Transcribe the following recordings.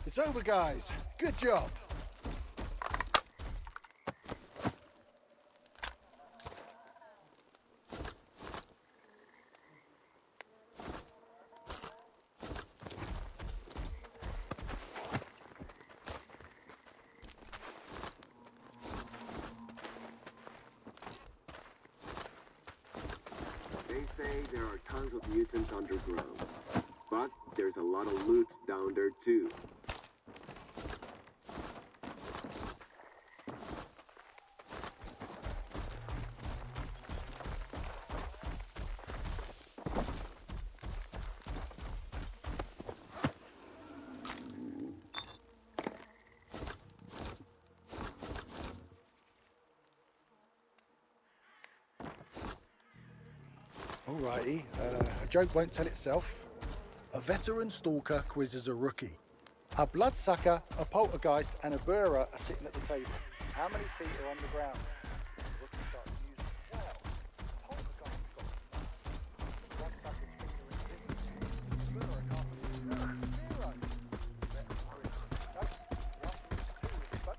It's over, guys. Good job. They say there are tons of mutants underground, but there's a lot of loot down there too. Alrighty, a joke won't tell itself. A veteran stalker quizzes a rookie. A bloodsucker, a poltergeist, and a bearer are sitting at the table. How many feet are on the ground? The rookie starts musing. Well, poltergeist got bloodsucker's finger in his. Bearer can't believe zero. Veteran quiz. No, the answer is 2, but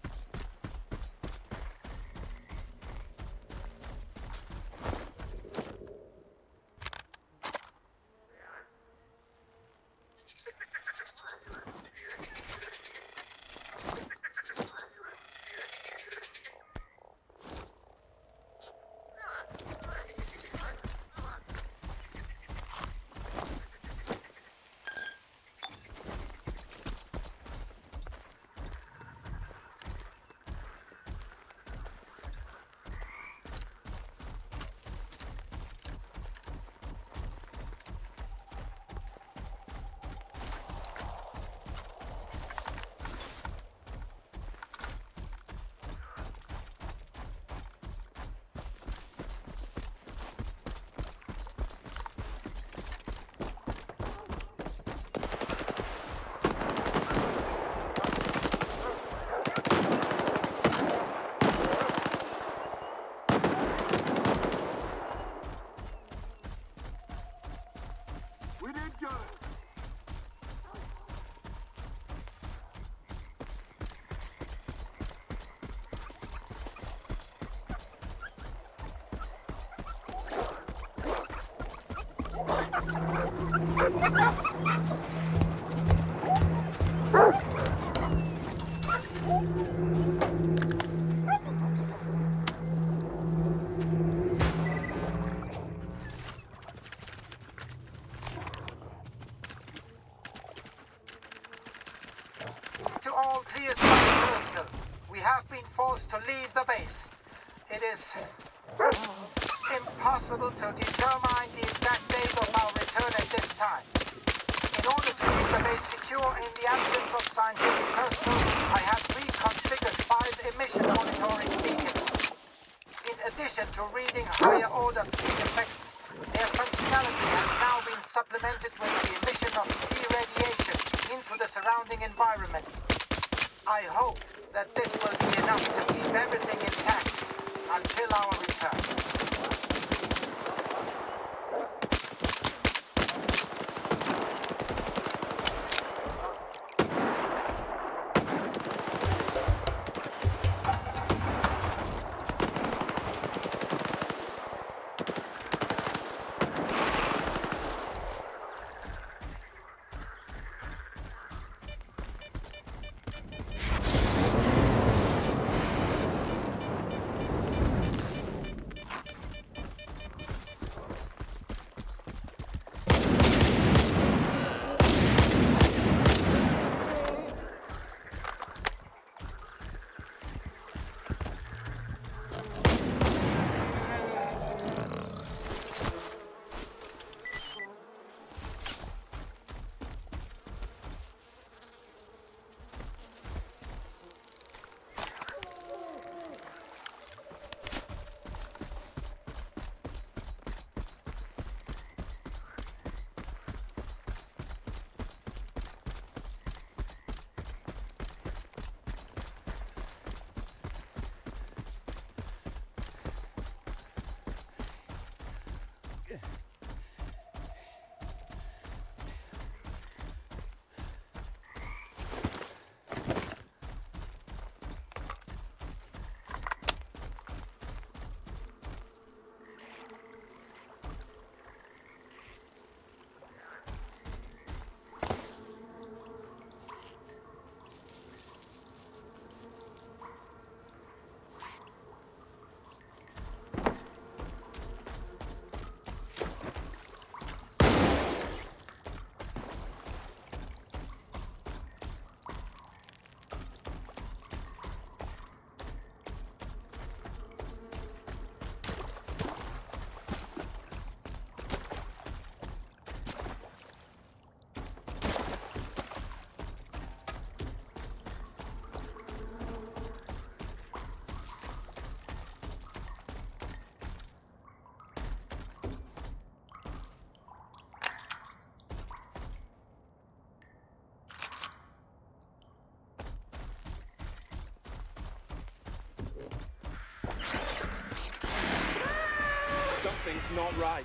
We did good. To all clear personnel, we have been forced to leave the base. It is impossible to determine the exact date of our return at this time. In order to keep the base secure in the absence of scientific personnel, I have reconfigured 5 emission monitoring beacons. In addition to reading higher order field effects, their functionality has now been supplemented with the emission of key radiation into the surrounding environment. I hope that this will be enough to keep everything intact until our return. Something's not right.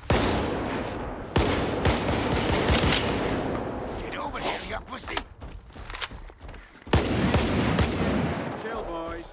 Get over here, you pussy! Chill, boys.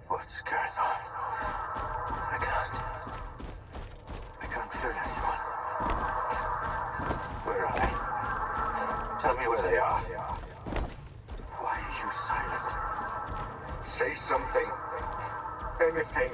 What's going on? I can't feel anyone. Where are they? Tell me where they are. Why are you silent? Say something. Anything.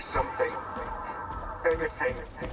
something. Anything.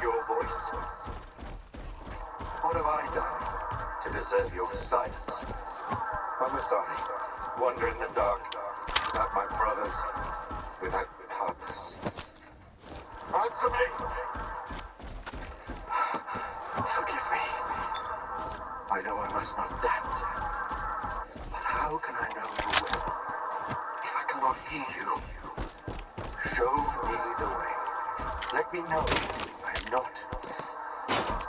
your voice? What have I done to deserve your silence? Why must I wander in the dark without my brothers, without purpose? Answer me! Forgive me. I know I must not doubt. But how can I know your will if I cannot hear you? Show me the way. Let me know I am not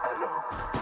alone.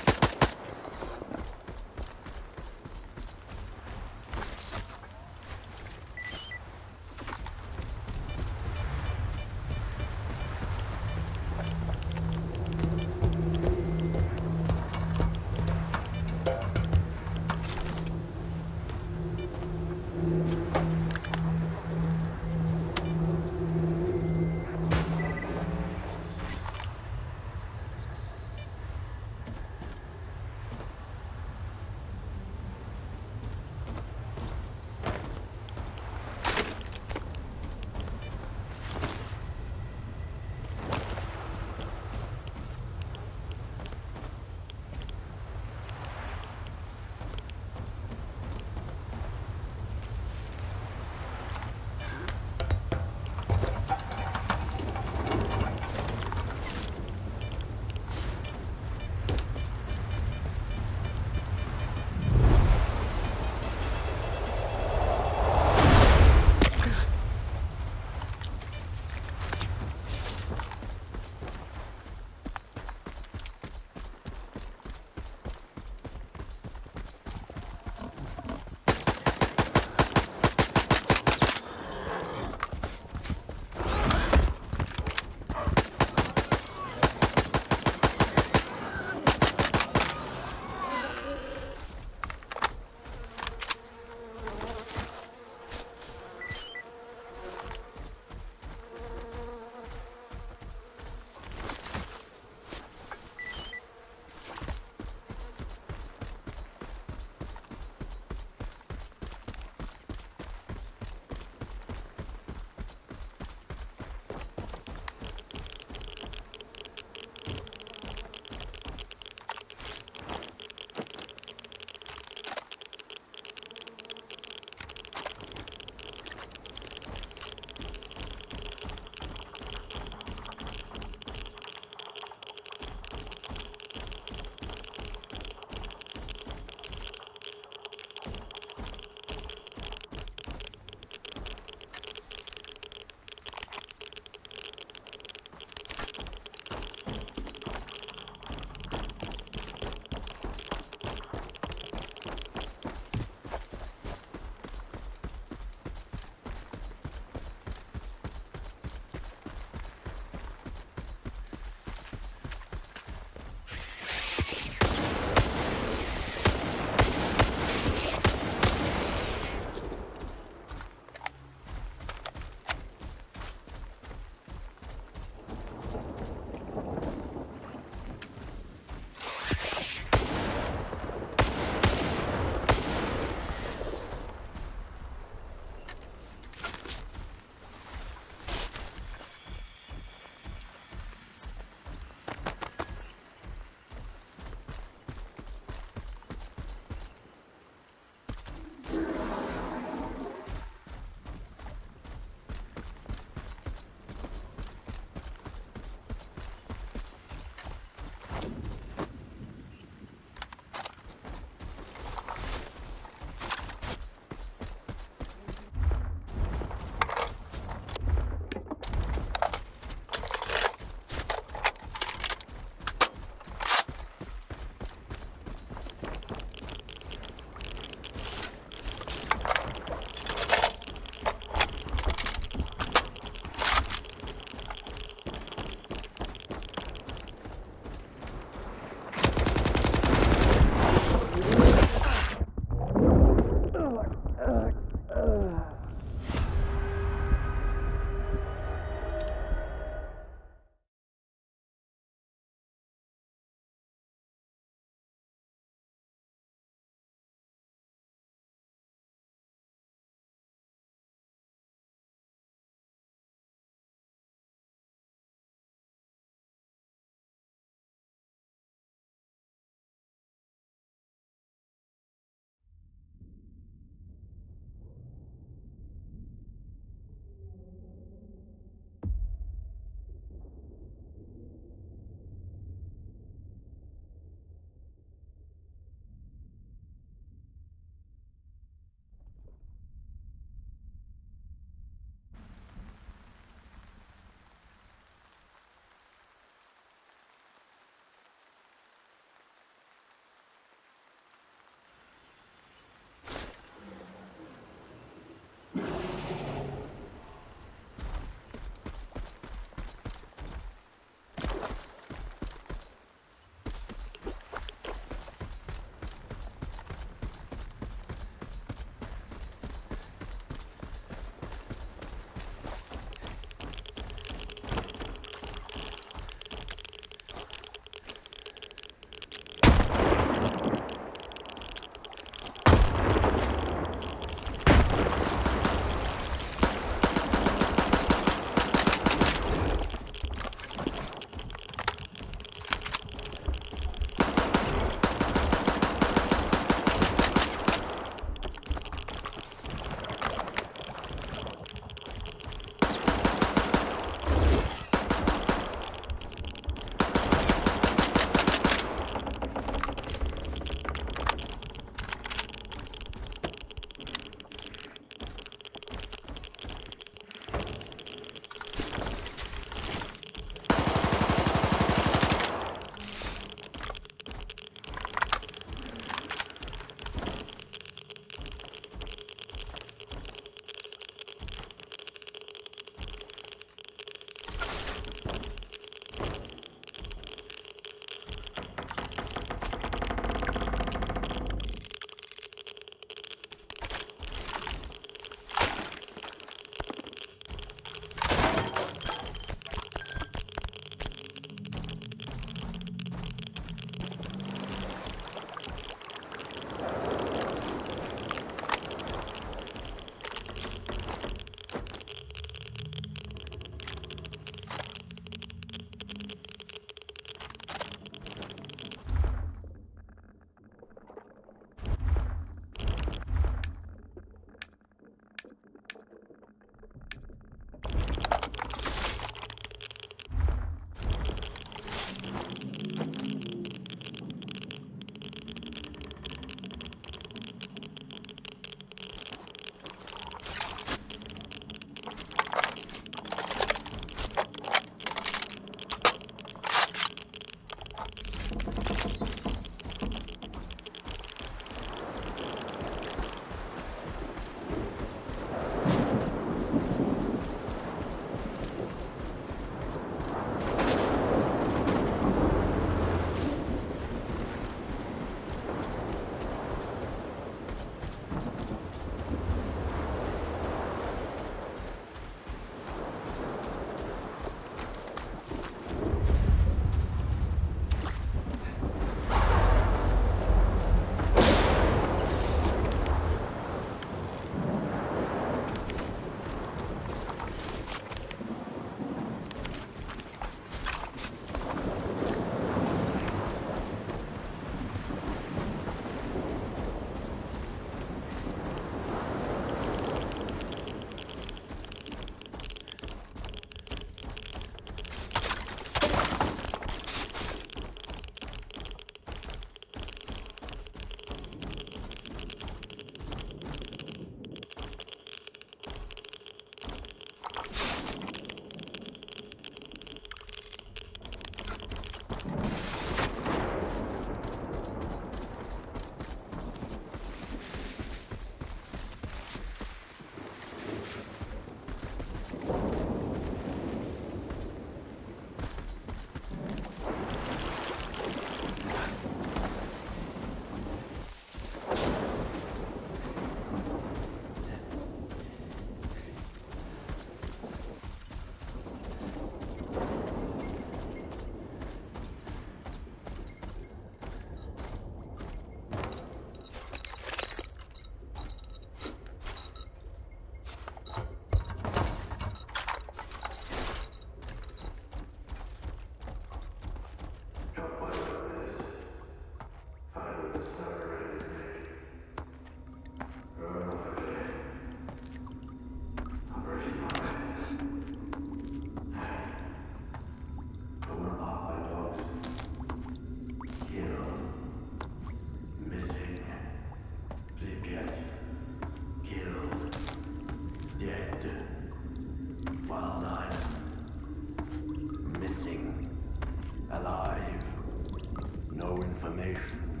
amalgamation.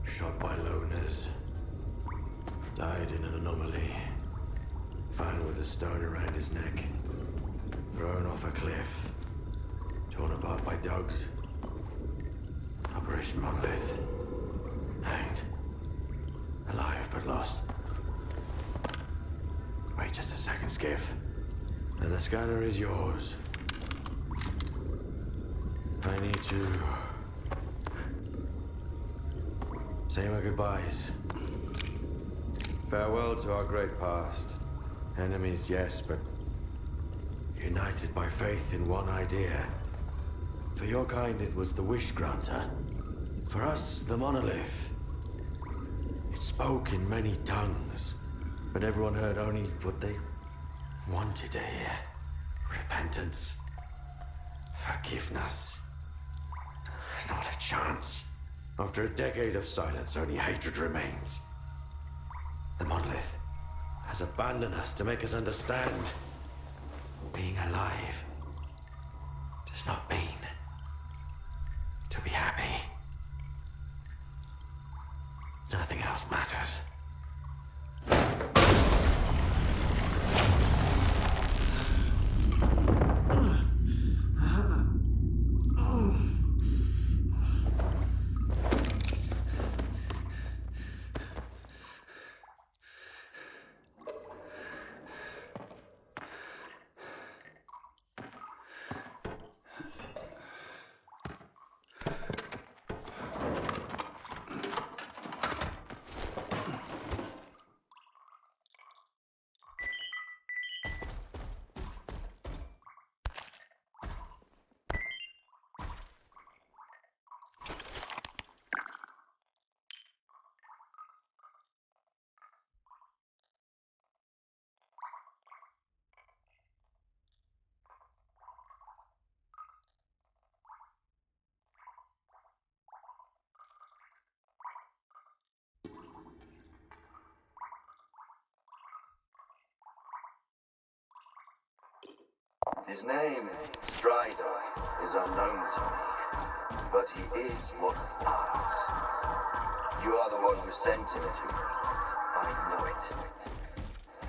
Shot by loners. Died in an anomaly. Found with a stone around his neck. Thrown off a cliff. Torn apart by dogs. Operation Monolith. Hanged. Alive but lost. Wait just a second, Skiff. And the scanner is yours. I need to say my goodbyes. Farewell to our great past. Enemies, yes, but united by faith in one idea. For your kind, it was the Wish Granter. For us, the Monolith. It spoke in many tongues, but everyone heard only what they wanted to hear. Repentance. Forgiveness. Not a chance. After a decade of silence, only hatred remains. The Monolith has abandoned us to make us understand. Being alive does not mean to be happy. Nothing else matters. His name, Strider, is unknown to me, but he is what he hides. You are the one who sent him to me. I know it.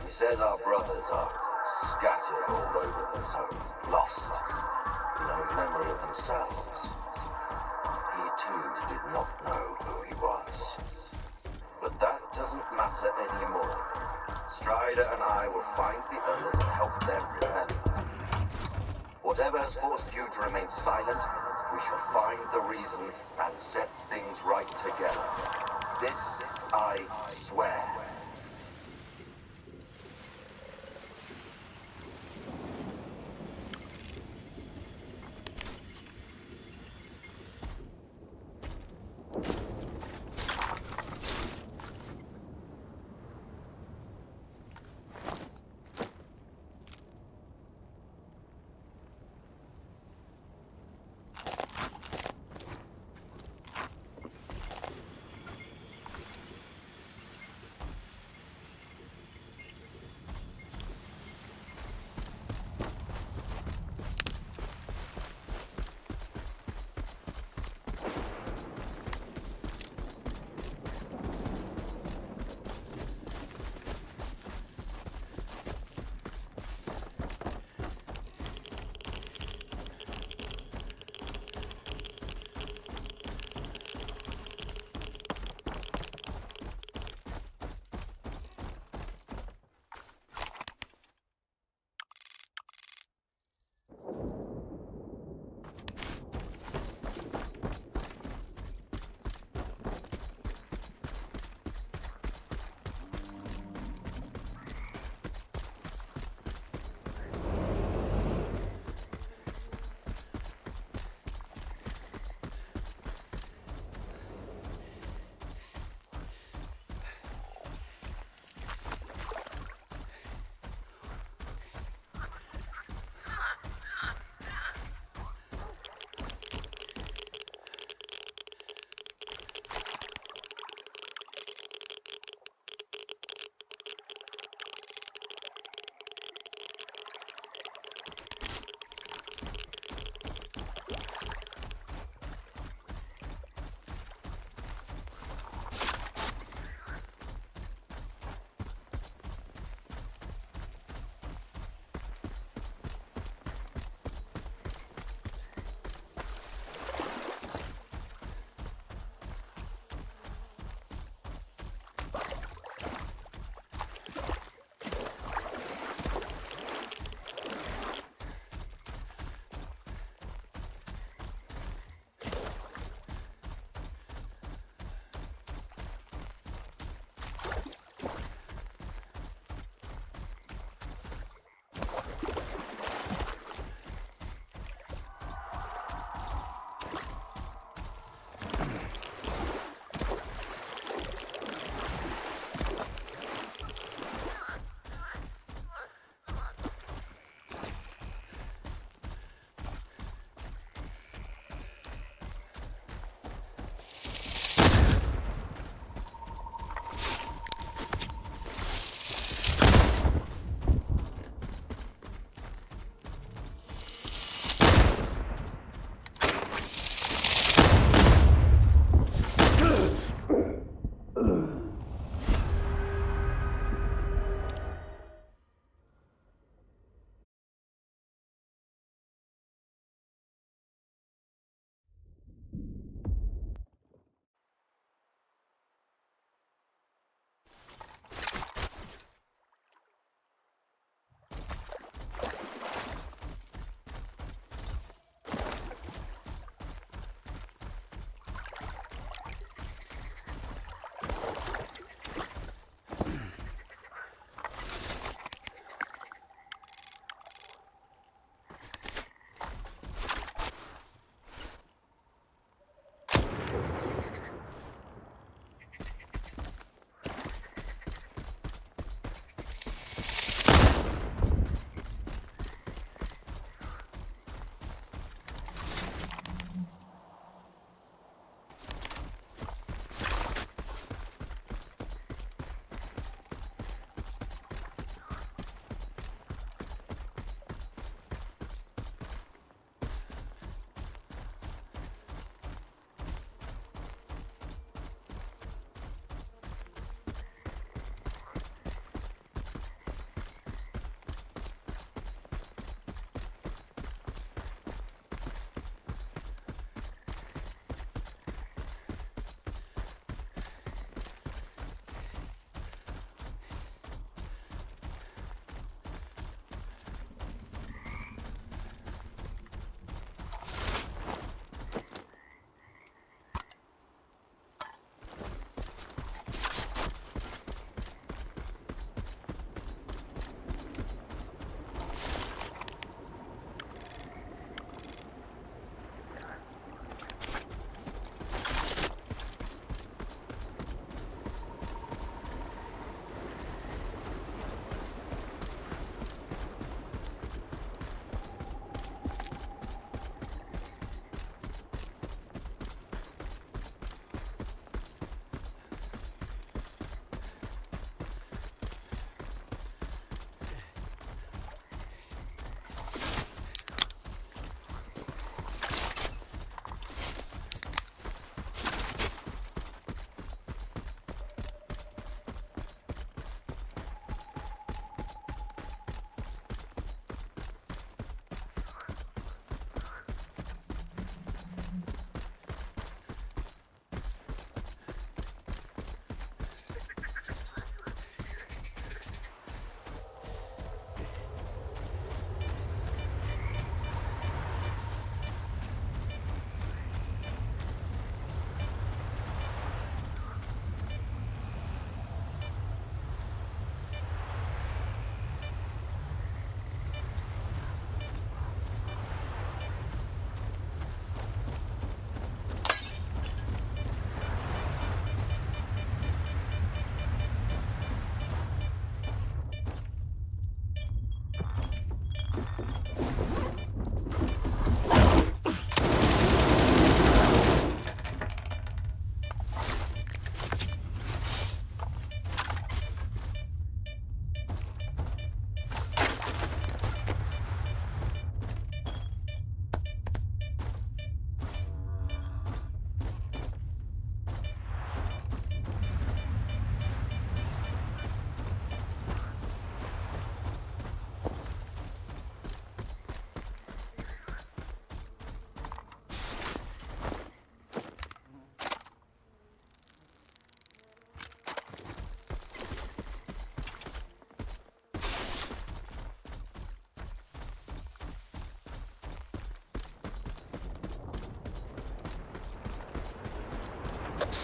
He says our brothers are scattered all over the zone, lost, no memory of themselves. He too did not know who he was. But that doesn't matter anymore. Strider and I will find the others and help them remember. Whatever has forced you to remain silent, we shall find the reason and set things right together. This I swear.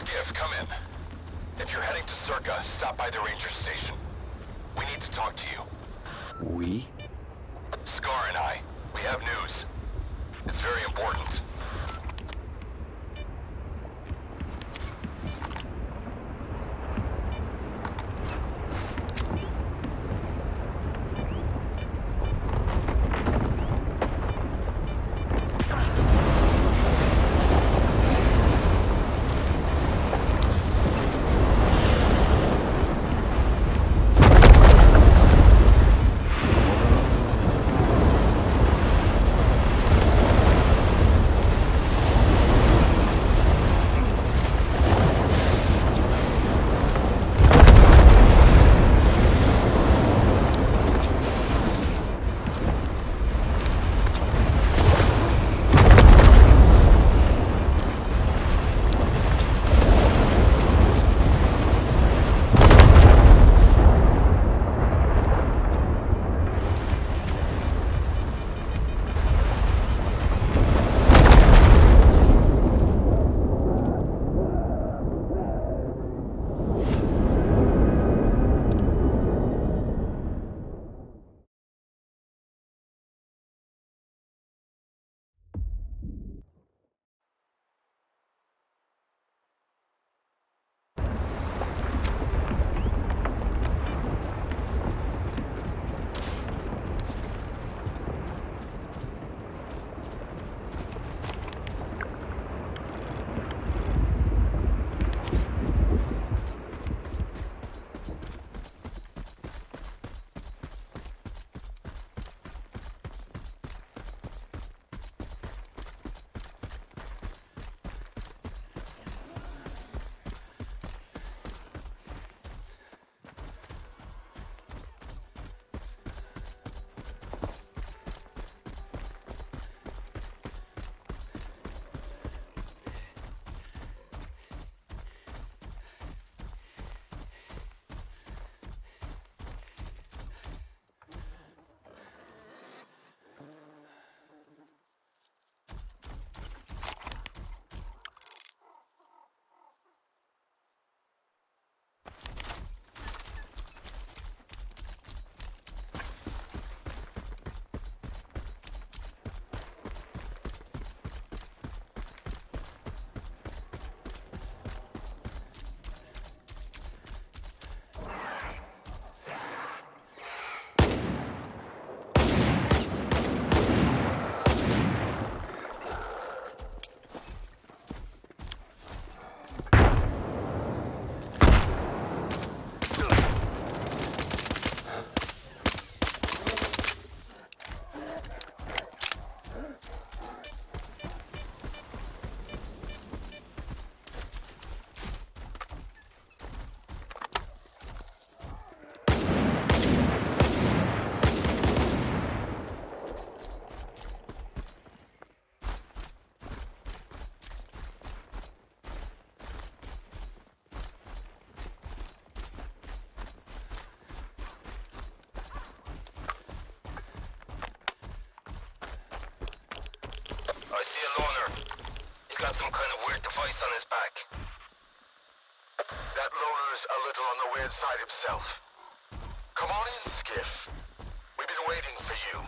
Skiff, come in. If you're heading to Circa, stop by the ranger station. We need to talk to you. We? Scar and I. We have news. It's very important. I see a loner. He's got some kind of weird device on his back. That loner's a little on the weird side himself. Come on in, Skiff. We've been waiting for you.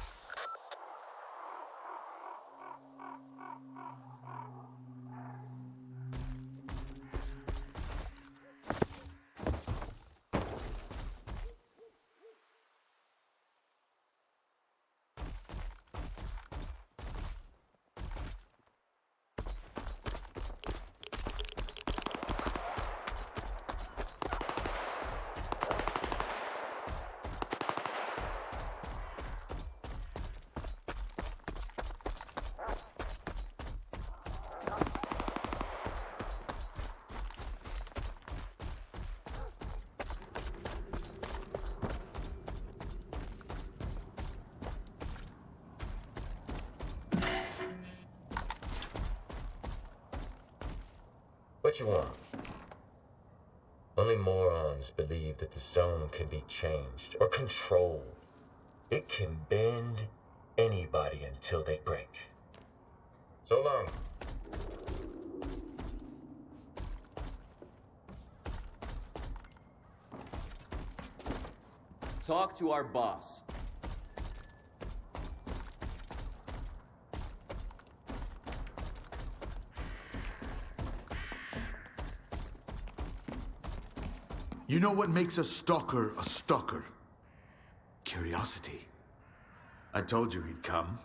What you want? Only morons believe that the zone can be changed or controlled. It can bend anybody until they break. So long. talk to our boss. You know what makes a stalker a stalker? Curiosity. I told you he'd come.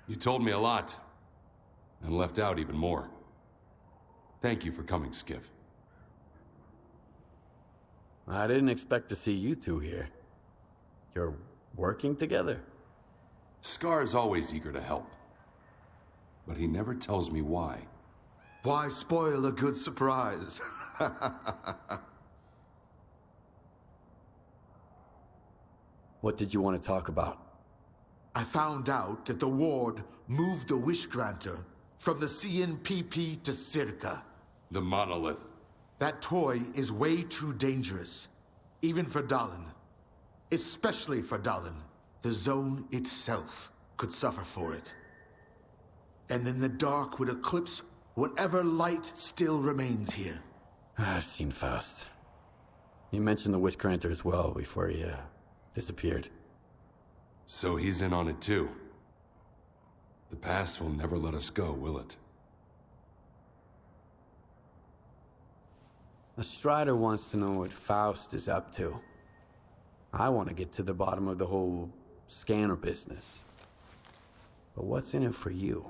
You told me a lot, and left out even more. Thank you for coming, Skiff. I didn't expect to see you two here. You're working together? Scar's always eager to help. But he never tells me why. Why spoil a good surprise? What did you want to talk about? I found out that the Ward moved the Wish Granter from the CNPP to Circa. The monolith. That toy is way too dangerous, even for Dallin. Especially for Dallin. The zone itself could suffer for it. And then the dark would eclipse whatever light still remains here. I've seen Faust. You mentioned the Wish Granter as well before he disappeared. So he's in on it too. The past will never let us go, will it? The Strider wants to know what Faust is up to. I want to get to the bottom of the whole scanner business. But what's in it for you?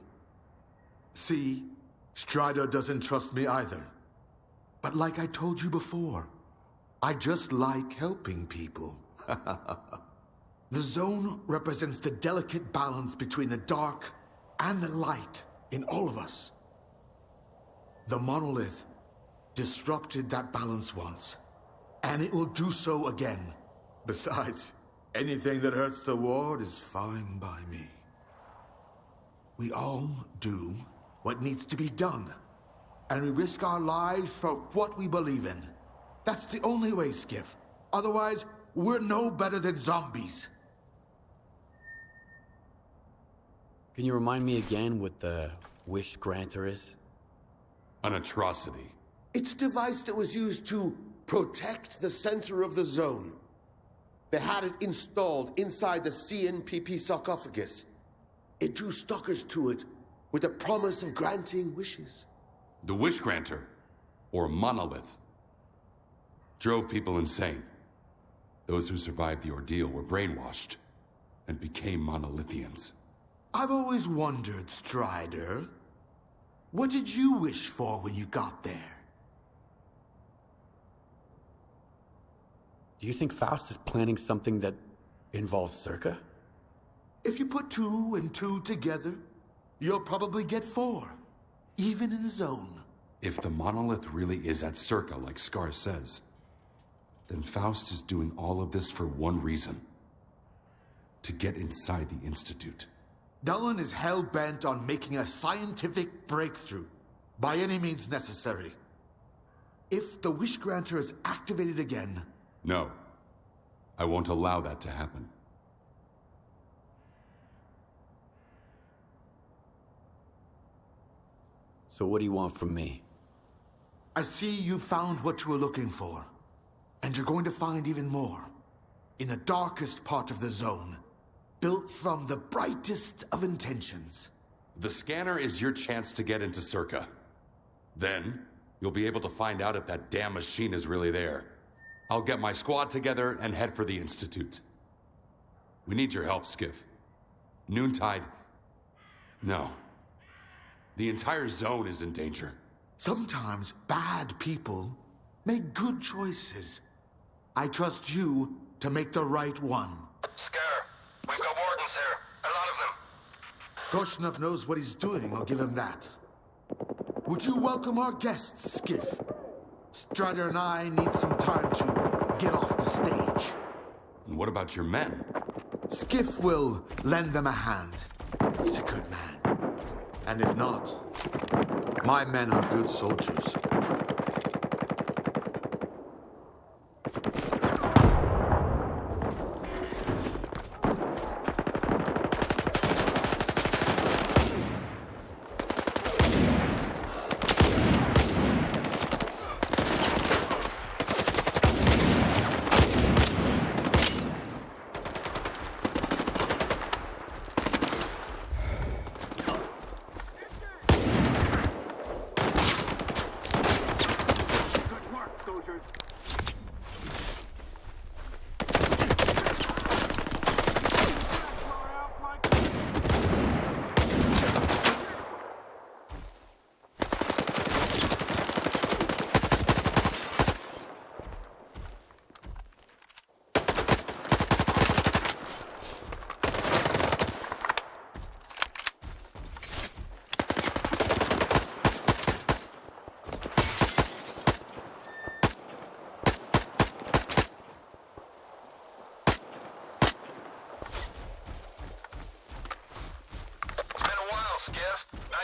See, Strider doesn't trust me either. But like I told you before, I just like helping people. The zone represents the delicate balance between the dark and the light in all of us. The monolith disrupted that balance once, and it will do so again. Besides, anything that hurts the Ward is fine by me. We all do what needs to be done, and we risk our lives for what we believe in. That's the only way, Skiff. Otherwise, we're no better than zombies. Can you remind me again what the Wish Granter is? An atrocity. It's a device that was used to protect the center of the zone. They had it installed inside the CNPP sarcophagus. It drew stalkers to it with the promise of granting wishes. The Wish Granter, or Monolith, drove people insane. Those who survived the ordeal were brainwashed and became monolithians. I've always wondered, Strider, what did you wish for when you got there? Do you think Faust is planning something that involves Circa? If you put 2 and 2 together, you'll probably get 4, even in the zone. If the monolith really is at Circa, like Scar says, then Faust is doing all of this for one reason. To get inside the Institute. Dallin is hell-bent on making a scientific breakthrough, by any means necessary. If the Wish Granter is activated again... No. I won't allow that to happen. So what do you want from me? I see you found what you were looking for. And you're going to find even more. In the darkest part of the zone. Built from the brightest of intentions. The scanner is your chance to get into Circa. Then, you'll be able to find out if that damn machine is really there. I'll get my squad together and head for the Institute. We need your help, Skiff. Noontide... No. The entire zone is in danger. Sometimes bad people make good choices. I trust you to make the right one. Scare. We've got wardens here. A lot of them. Korshunov knows what he's doing, I'll give him that. Would you welcome our guests, Skiff? Strider and I need some time to get off the stage. And what about your men? Skiff will lend them a hand. He's a good man. And if not, my men are good soldiers.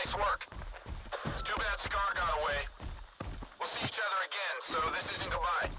Nice work. It's too bad Scar got away. We'll see each other again, so this isn't goodbye.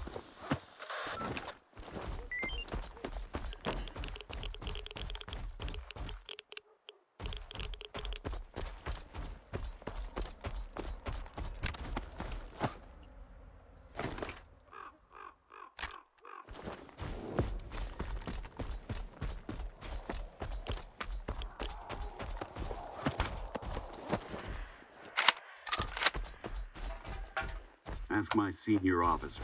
Ask my senior officer.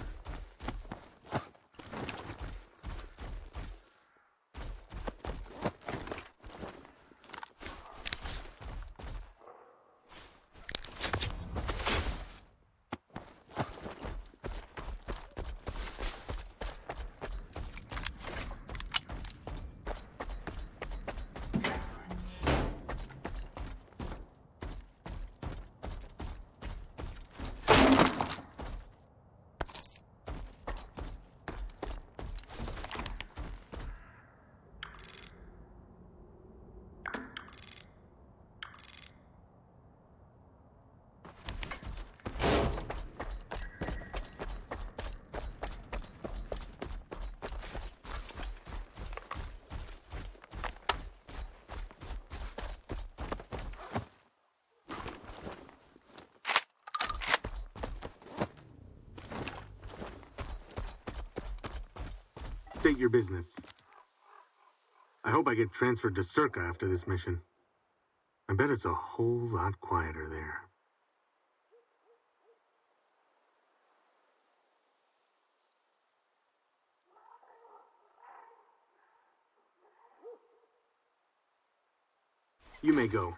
State your business. I hope I get transferred to Circa after this mission. I bet it's a whole lot quieter there. You may go.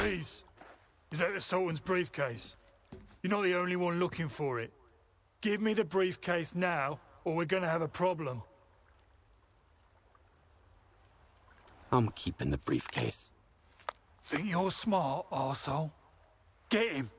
Please. Is that the Sultan's briefcase? You're not the only one looking for it. Give me the briefcase now, or we're gonna have a problem. I'm keeping the briefcase. Think you're smart, arsehole? Get him!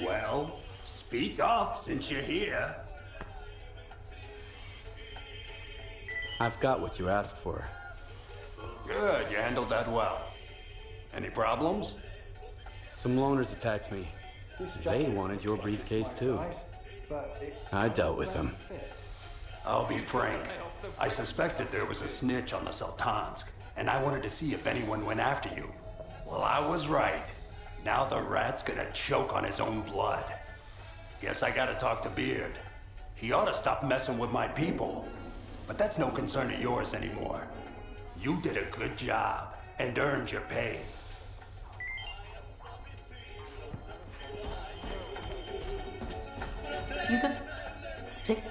Well, speak up since you're here. I've got what you asked for. Good, you handled that well. Any problems? Some loners attacked me. They wanted your briefcase too. I dealt with them. I'll be frank. I suspected there was a snitch on the Sultansk, and I wanted to see if anyone went after you. Well, I was right. Now the rat's gonna choke on his own blood. Guess I gotta talk to Beard. He ought to stop messing with my people. But that's no concern of yours anymore. You did a good job and earned your pay. You can take.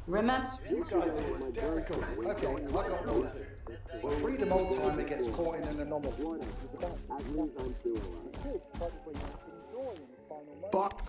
Remember? You guys are hysterical. Okay, I got one too. We're free random old timer gets caught in an anomaly. But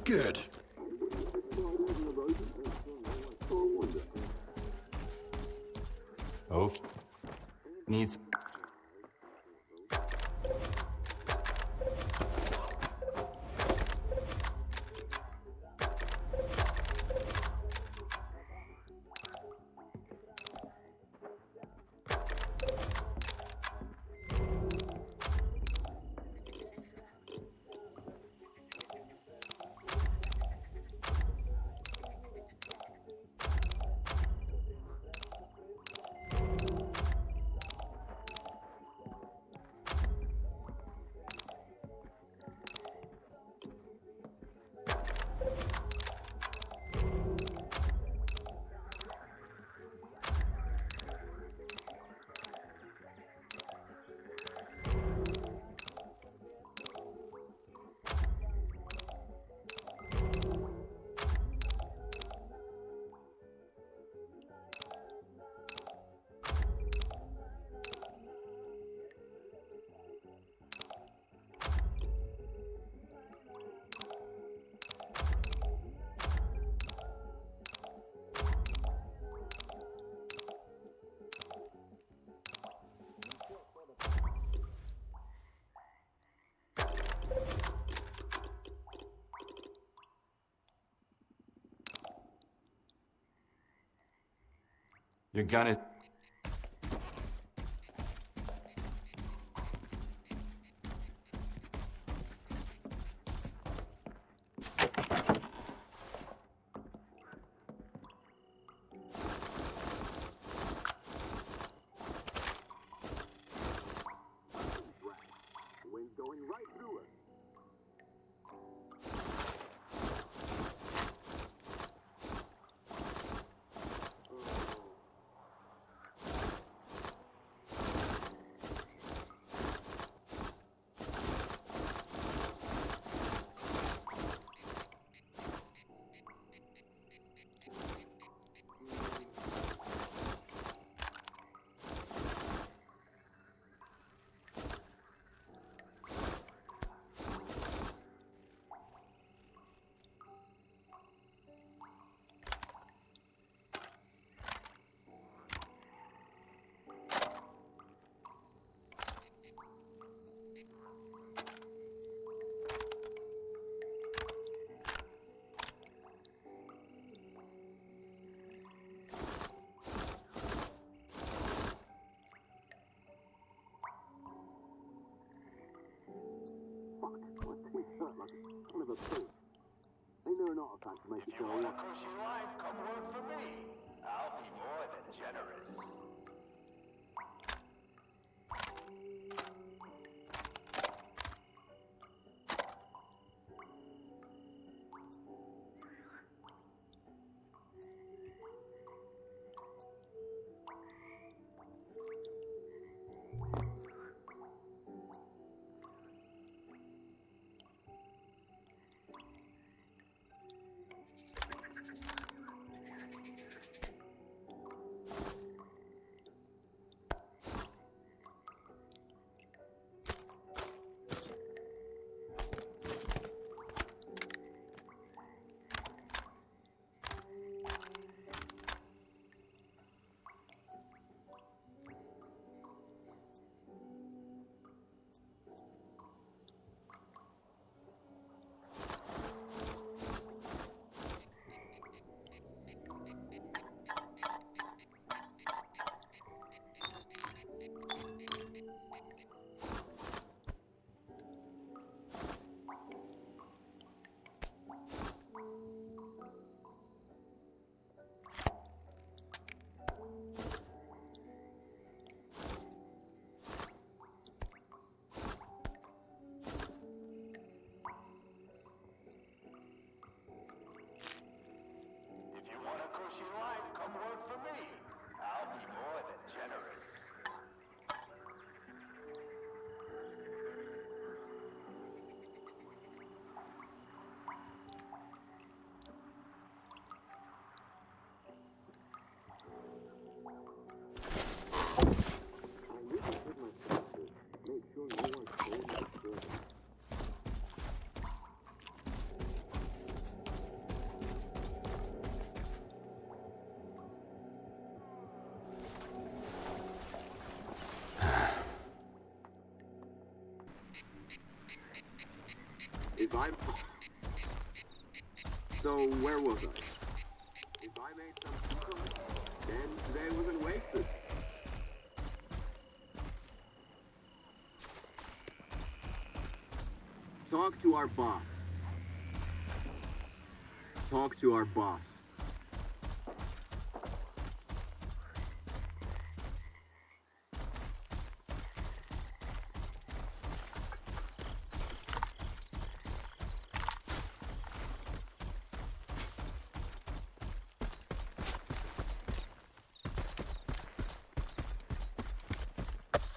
good. Okay. Needs. Your gun is. Wind's going right through us. Son of a bitch. Ain't there an artifact to make it go You want a cushy life? Come work for me. I'll be more than generous. If I... So, where was I? If I made some progress, then today wasn't wasted. Talk to our boss. Talk to our boss.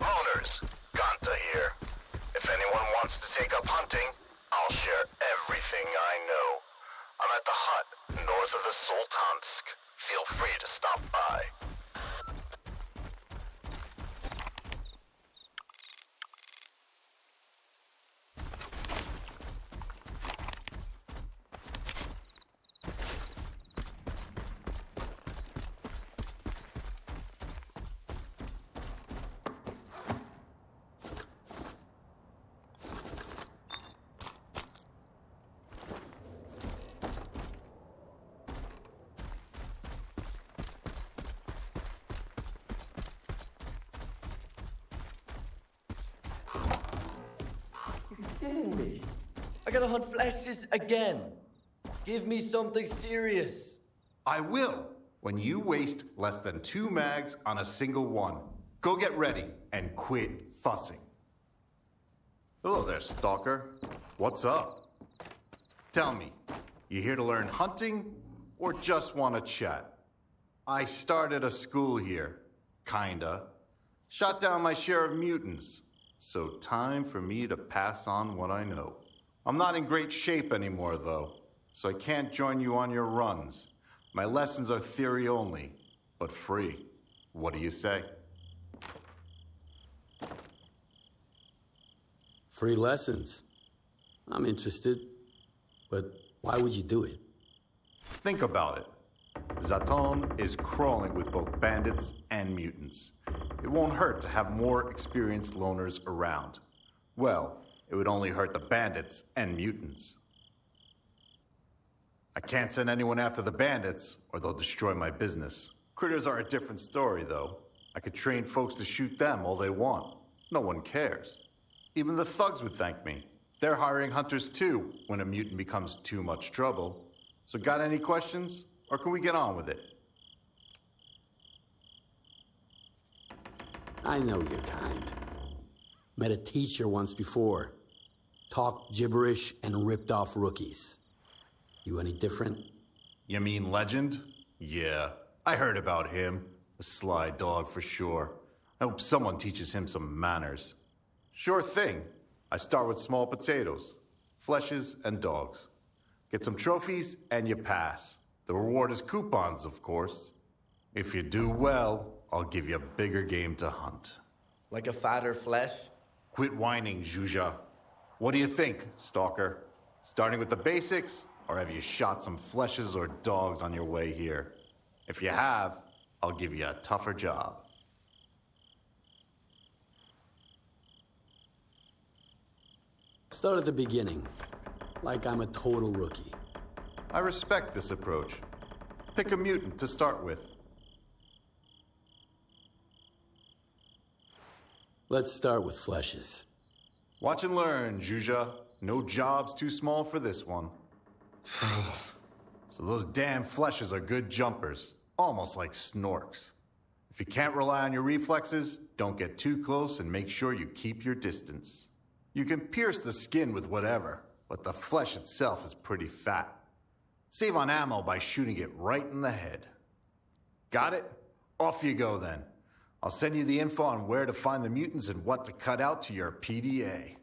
Owners, Ganta here. If anyone wants to take up hunting, I'll share everything I know. I'm at the hut north of the Sultansk. Feel free to stop by. Kidding me? I gotta hunt flashes again. Give me something serious. I will, when you waste less than 2 mags on a single one. Go get ready and quit fussing. Hello there, Stalker. What's up? Tell me, you here to learn hunting or just want to chat? I started a school here, kinda. Shot down my share of mutants. So time for me to pass on what I know. I'm not in great shape anymore, though, so I can't join you on your runs. My lessons are theory only, but free. What do you say? Free lessons. I'm interested, but why would you do it? Think about it. Zaton is crawling with both bandits and mutants. It won't hurt to have more experienced loners around. Well, it would only hurt the bandits and mutants. I can't send anyone after the bandits, or they'll destroy my business. Critters are a different story, though. I could train folks to shoot them all they want. No one cares. Even the thugs would thank me. They're hiring hunters too, when a mutant becomes too much trouble. So got any questions? Or can we get on with it? I know your kind. Met a teacher once before. Talked gibberish and ripped off rookies. You any different? You mean Legend? Yeah, I heard about him. A sly dog for sure. I hope someone teaches him some manners. Sure thing. I start with small potatoes, fleshes, and dogs. Get some trophies, and you pass. The reward is coupons, of course. If you do well, I'll give you a bigger game to hunt. Like a fatter flesh? Quit whining, Zhuja. What do you think, Stalker? Starting with the basics, or have you shot some fleshes or dogs on your way here? If you have, I'll give you a tougher job. Start at the beginning, like I'm a total rookie. I respect this approach. Pick a mutant to start with. Let's start with fleshes. Watch and learn, Zhuja. No job's too small for this one. So those damn fleshes are good jumpers, almost like snorks. If you can't rely on your reflexes, don't get too close and make sure you keep your distance. You can pierce the skin with whatever, but the flesh itself is pretty fat. Save on ammo by shooting it right in the head. Got it? Off you go then. I'll send you the info on where to find the mutants and what to cut out to your PDA.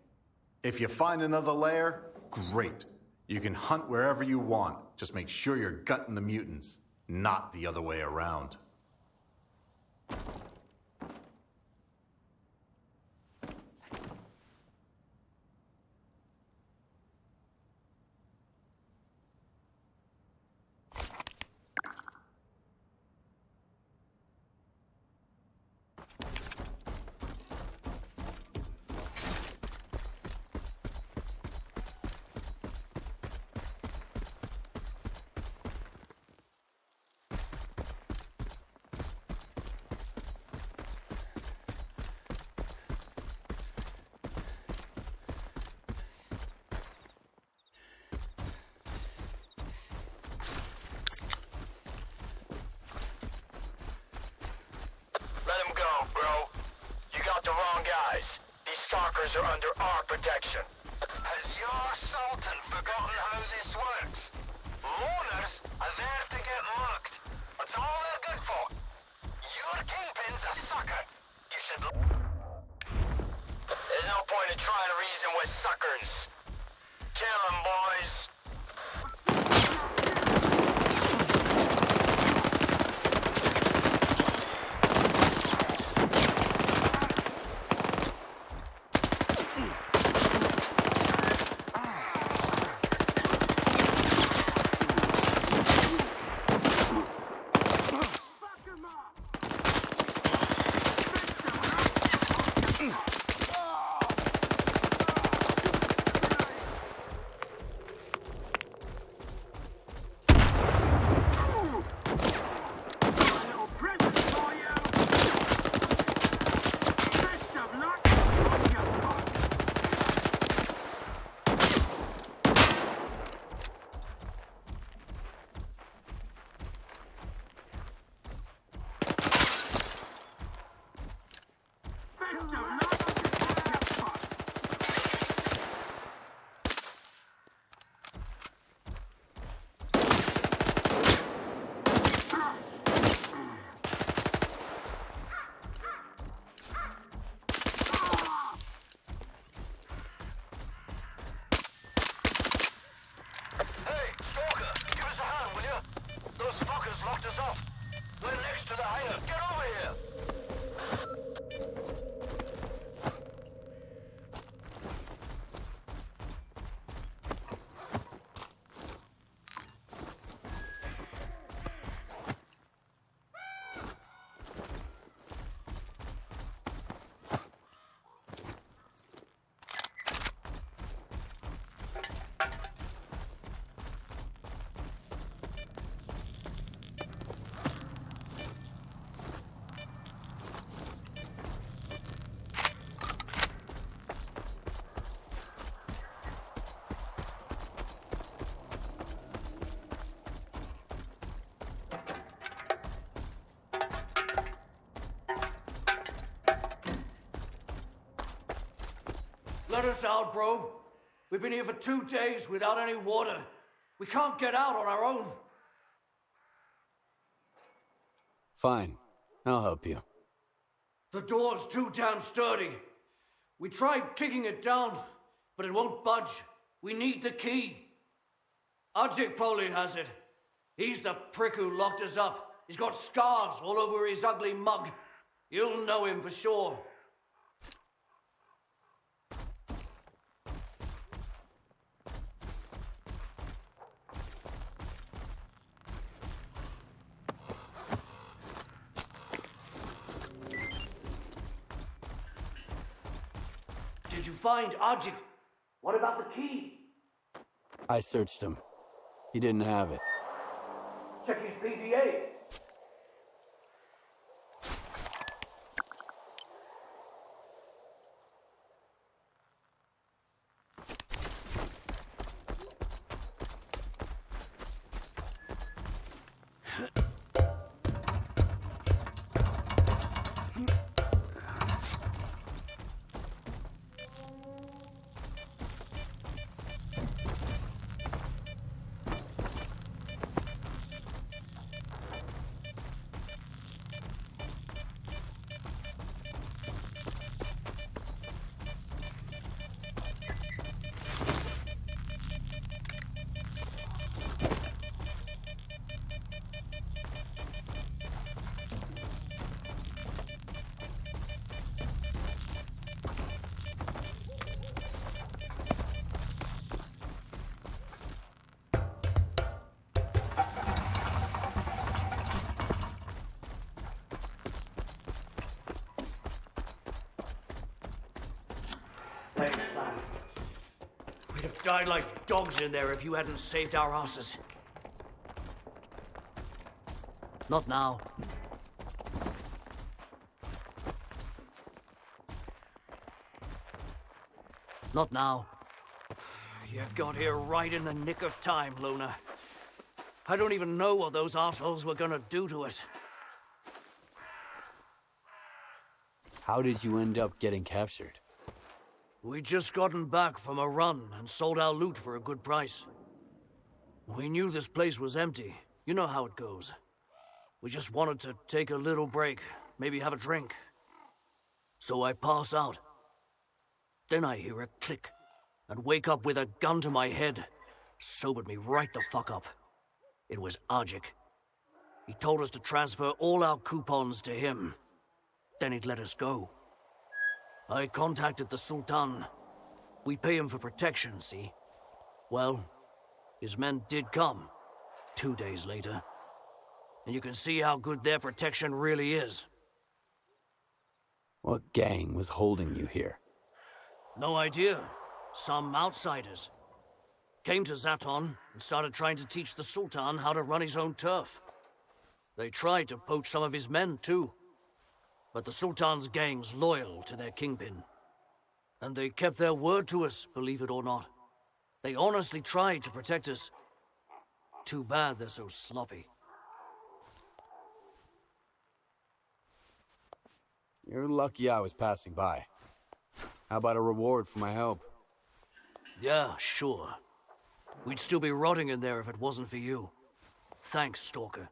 If you find another lair, great. You can hunt wherever you want. Just make sure you're gutting the mutants, not the other way around. Suckers are under our protection. Has your Sultan forgotten how this works? Loners are there to get mugged. That's all they're good for. Your kingpin's a sucker. You should... There's no point in trying to reason with suckers. Kill 'em, boys. Let us out, bro. We've been here for 2 days without any water. We can't get out on our own. Fine. I'll help you. The door's too damn sturdy. We tried kicking it down, but it won't budge. We need the key. Ajik Poli has it. He's the prick who locked us up. He's got scars all over his ugly mug. You'll know him for sure. Did you find Ajik? What about the key? I searched him. He didn't have it. Check his PDA. Thanks, man. We'd have died like dogs in there if you hadn't saved our asses. Not now. Not now. You got here right in the nick of time, Luna. I don't even know what those assholes were gonna do to us. How did you end up getting captured? We'd just gotten back from a run and sold our loot for a good price. We knew this place was empty. You know how it goes. We just wanted to take a little break, maybe have a drink. So I pass out. Then I hear a click, and wake up with a gun to my head. Sobered me right the fuck up. It was Ajik. He told us to transfer all our coupons to him. Then he'd let us go. I contacted the Sultan. We pay him for protection, see? Well, his men did come, 2 days later. And you can see how good their protection really is. What gang was holding you here? No idea. Some outsiders. Came to Zaton and started trying to teach the Sultan how to run his own turf. They tried to poach some of his men, too. But the Sultan's gang's loyal to their kingpin. And they kept their word to us, believe it or not. They honestly tried to protect us. Too bad they're so sloppy. You're lucky I was passing by. How about a reward for my help? Yeah, sure. We'd still be rotting in there if it wasn't for you. Thanks, Stalker.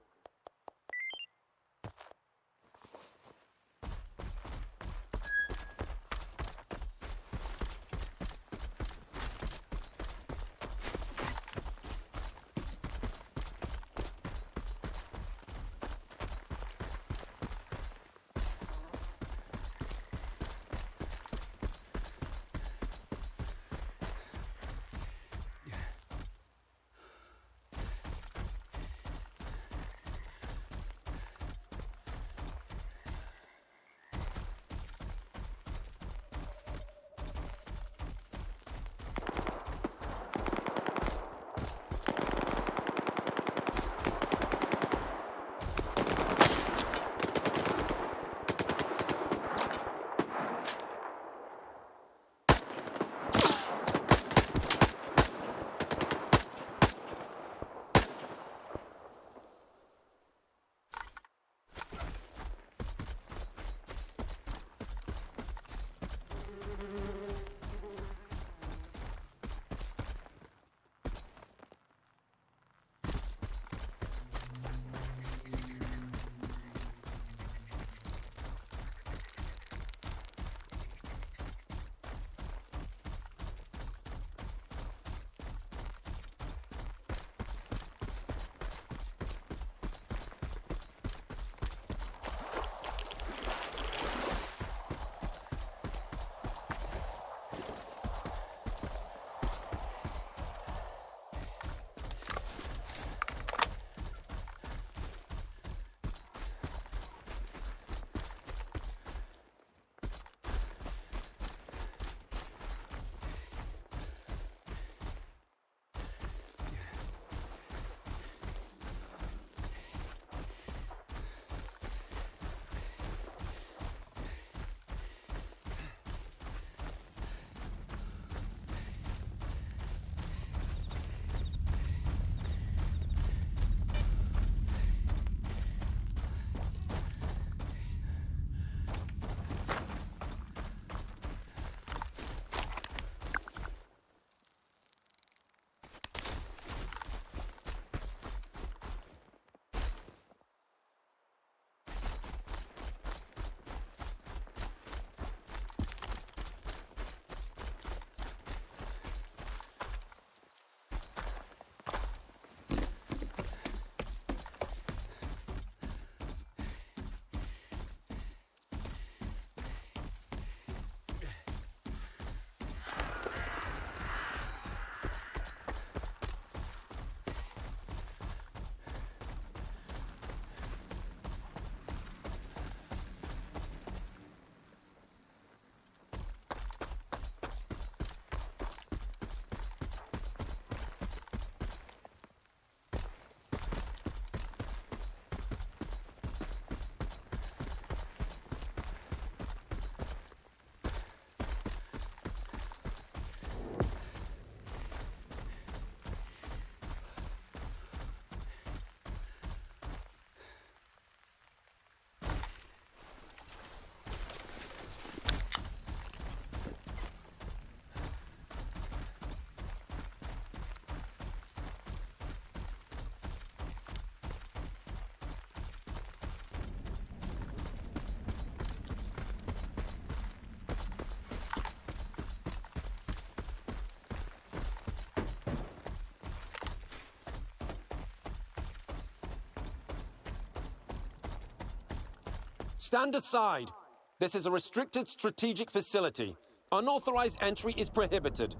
Stand aside. This is a restricted strategic facility. Unauthorized entry is prohibited.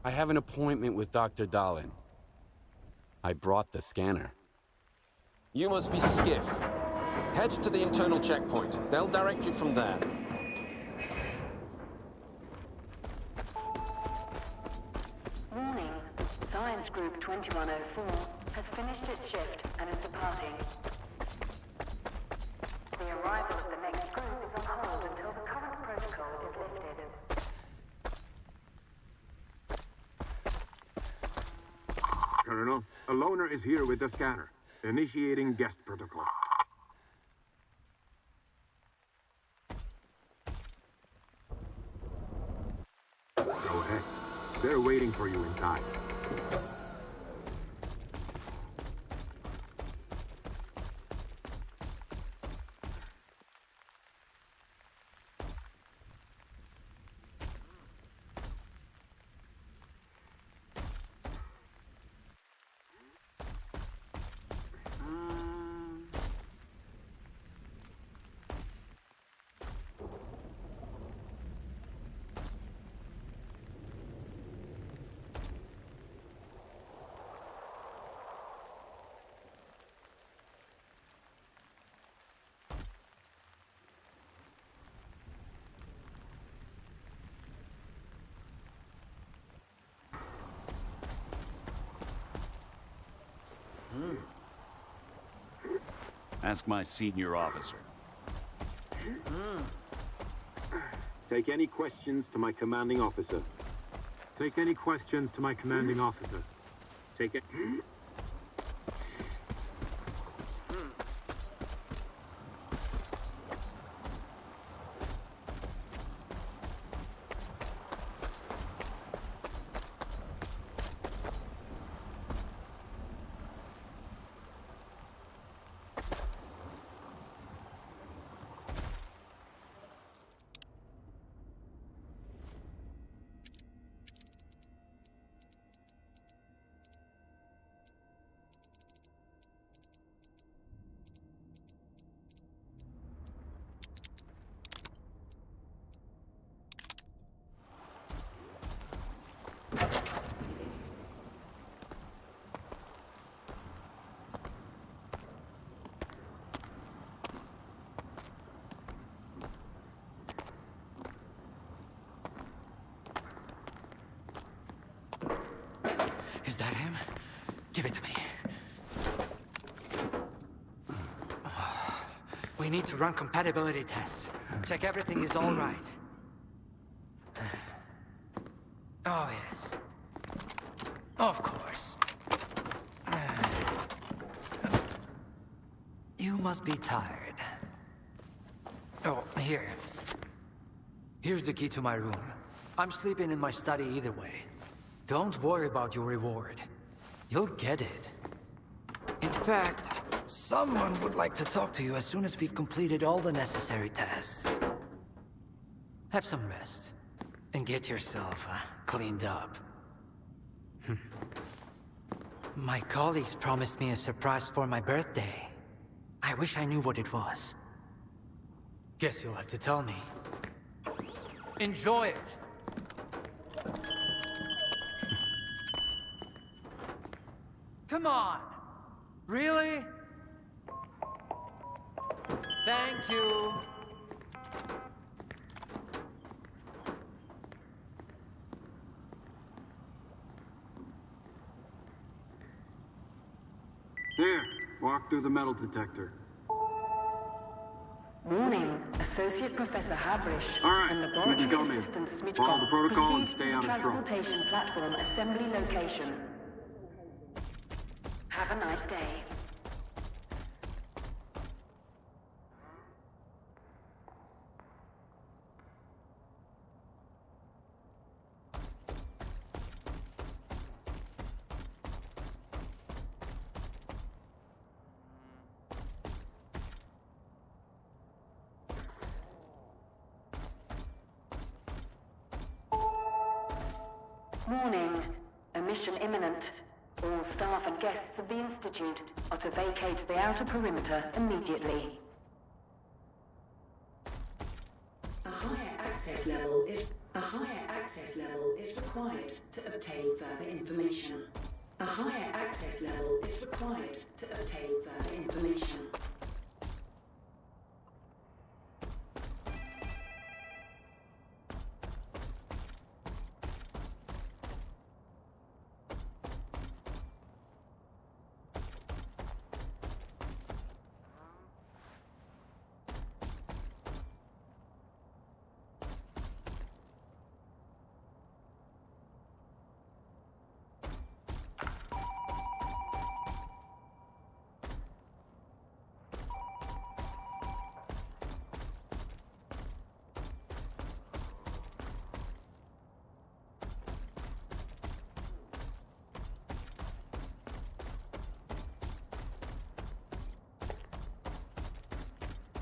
I have an appointment with Dr. Dahlin. I brought the scanner. You must be Skiff. Head to the internal checkpoint. They'll direct you from there. Warning. Science Group 2104 has finished its shift and is departing. The arrival of the next group is on hold until the current protocol is lifted. Colonel, a loner is here with the scanner. Initiating guest protocol. Go ahead. They're waiting for you inside. Ask my senior officer. Take any questions to my commanding officer. Take any questions to my commanding officer. Take it. Is that him? Give it to me. We need to run compatibility tests. Check everything is all right. Oh, yes. Of course. You must be tired. Oh, here. Here's the key to my room. I'm sleeping in my study either way. Don't worry about your reward. You'll get it. In fact, someone would like to talk to you as soon as we've completed all the necessary tests. Have some rest, and get yourself cleaned up. My colleagues promised me a surprise for my birthday. I wish I knew what it was. Guess you'll have to tell me. Enjoy it! Come on! Really? Thank you. Here, walk through the metal detector. Warning, Associate Professor Havrish All right, and you Laboratory can come in. Assistant Follow the Smitcom protocol and proceed stay to out the of trouble. transportation platform assembly location. Have a nice day. Warning, a mission imminent. All staff and guests of the Institute are to vacate the outer perimeter immediately. access level is required to obtain further information. A higher access level is required to obtain further information.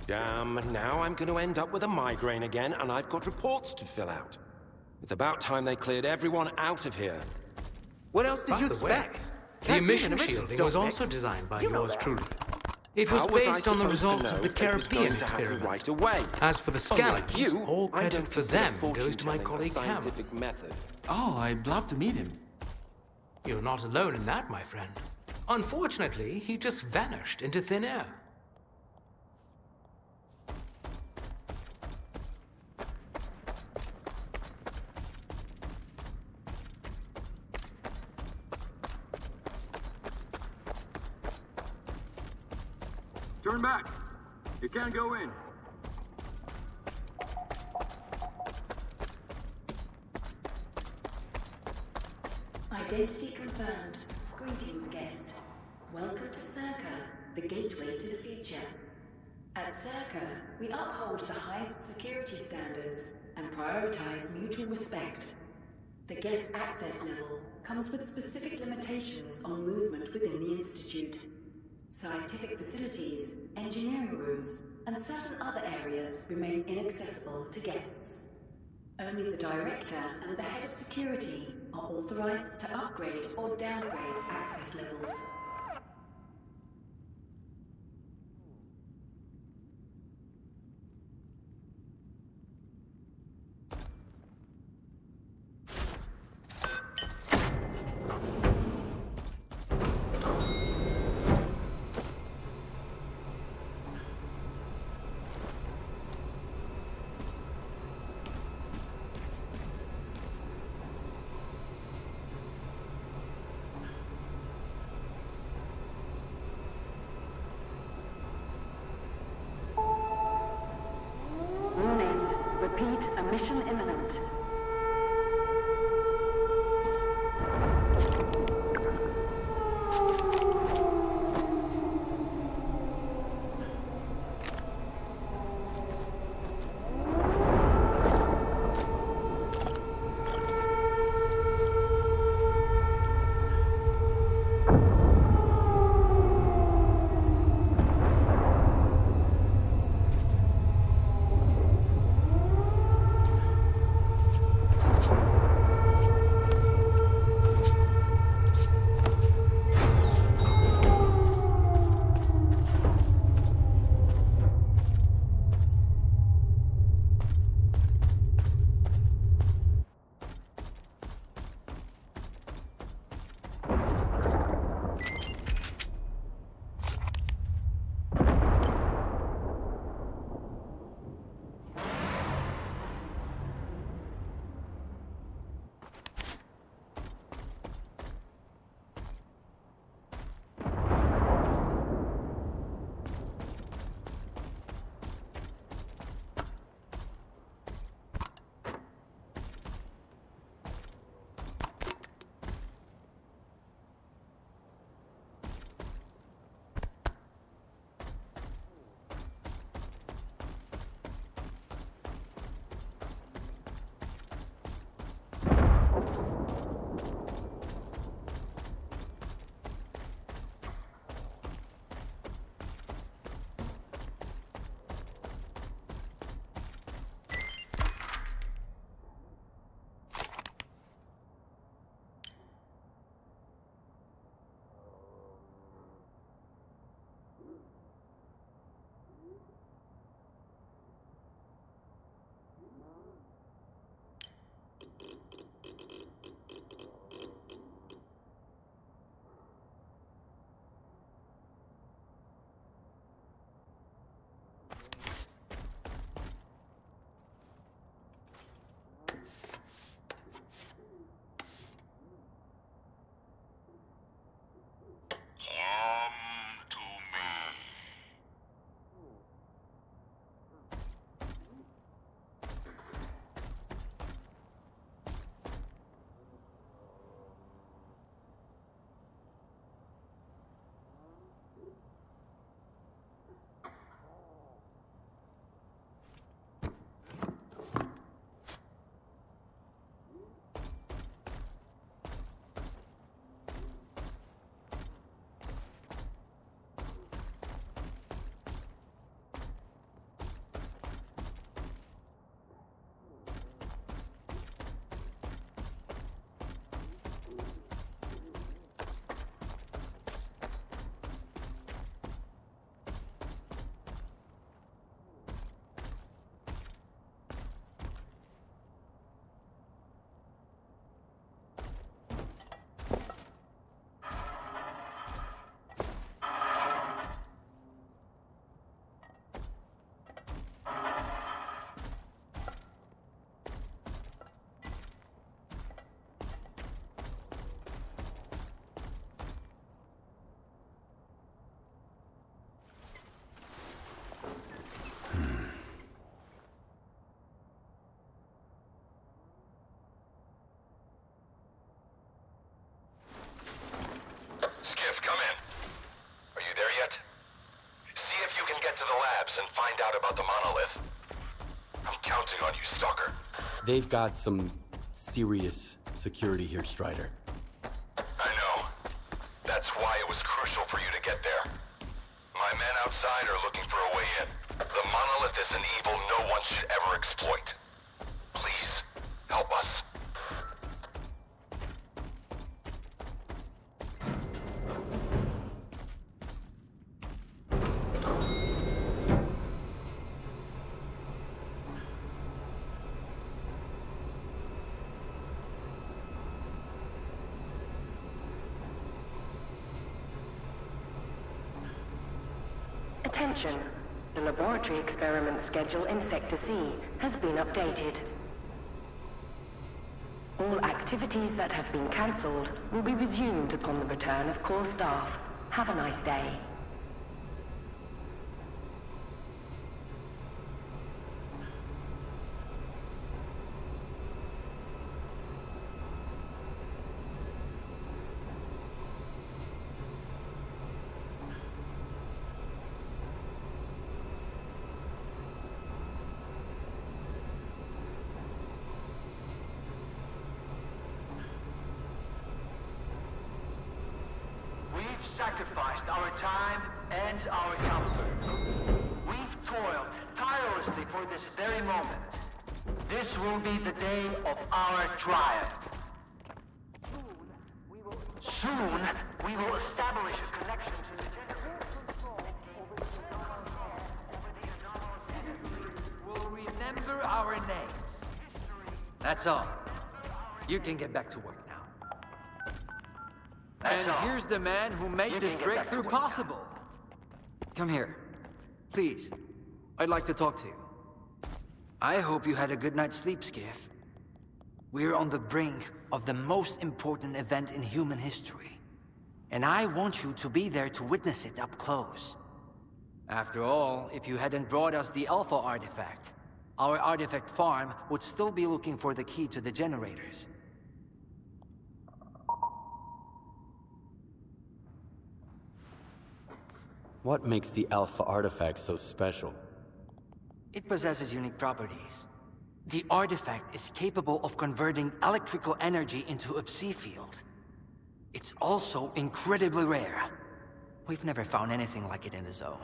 Damn, now I'm going to end up with a migraine again, and I've got reports to fill out. It's about time they cleared everyone out of here. What else did you expect? The emission shielding was also designed by yours truly. It was based on the results of the Caribbean experiment. Right away. As for the scanners, you, all credit for them goes to my colleague Cam. Method. Oh, I'd love to meet him. You're not alone in that, my friend. Unfortunately, he just vanished into thin air. Turn back. You can't go in. Identity confirmed. Greetings, guest. Welcome to Circa, the gateway to the future. At Circa, we uphold the highest security standards and prioritize mutual respect. The guest access level comes with specific limitations on movement within the Institute. Scientific facilities, engineering rooms, and certain other areas remain inaccessible to guests. Only the Director and the Head of Security are authorized to upgrade or downgrade access levels. Repeat, a mission imminent. can get to the labs and find out about the monolith. I'm counting on you, Stalker. They've got some serious security here, Strider. I know. That's why it was crucial for you to get there. My men outside are looking for a way in. The monolith is an evil no one should ever exploit. Please, help us. Attention. The laboratory experiment schedule in Sector C has been updated. All activities that have been cancelled will be resumed upon the return of core staff. Have a nice day. Sacrificed our time and our comfort. We've toiled tirelessly for this very moment. This will be the day of our triumph. Soon, we will establish a connection to the generator. We'll remember our names. That's all. You can get back to work now. And here's the man who made this breakthrough possible. Come here. Please. I'd like to talk to you. I hope you had a good night's sleep, Skiff. We're on the brink of the most important event in human history. And I want you to be there to witness it up close. After all, if you hadn't brought us the Alpha artifact, our artifact farm would still be looking for the key to the generators. What makes the Alpha artifact so special? It possesses unique properties. The artifact is capable of converting electrical energy into a psi field. It's also incredibly rare. We've never found anything like it in the zone,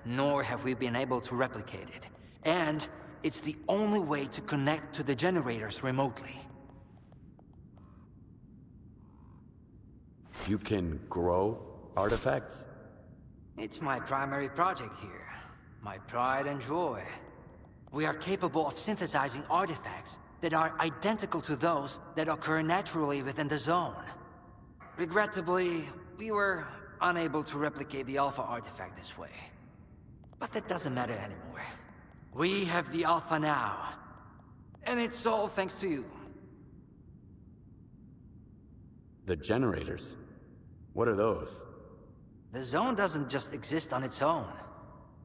nor have we been able to replicate it. And it's the only way to connect to the generators remotely. You can grow artifacts? It's my primary project here. My pride and joy. We are capable of synthesizing artifacts that are identical to those that occur naturally within the zone. Regrettably, we were unable to replicate the Alpha artifact this way. But that doesn't matter anymore. We have the Alpha now. And it's all thanks to you. The generators? What are those? The zone doesn't just exist on its own.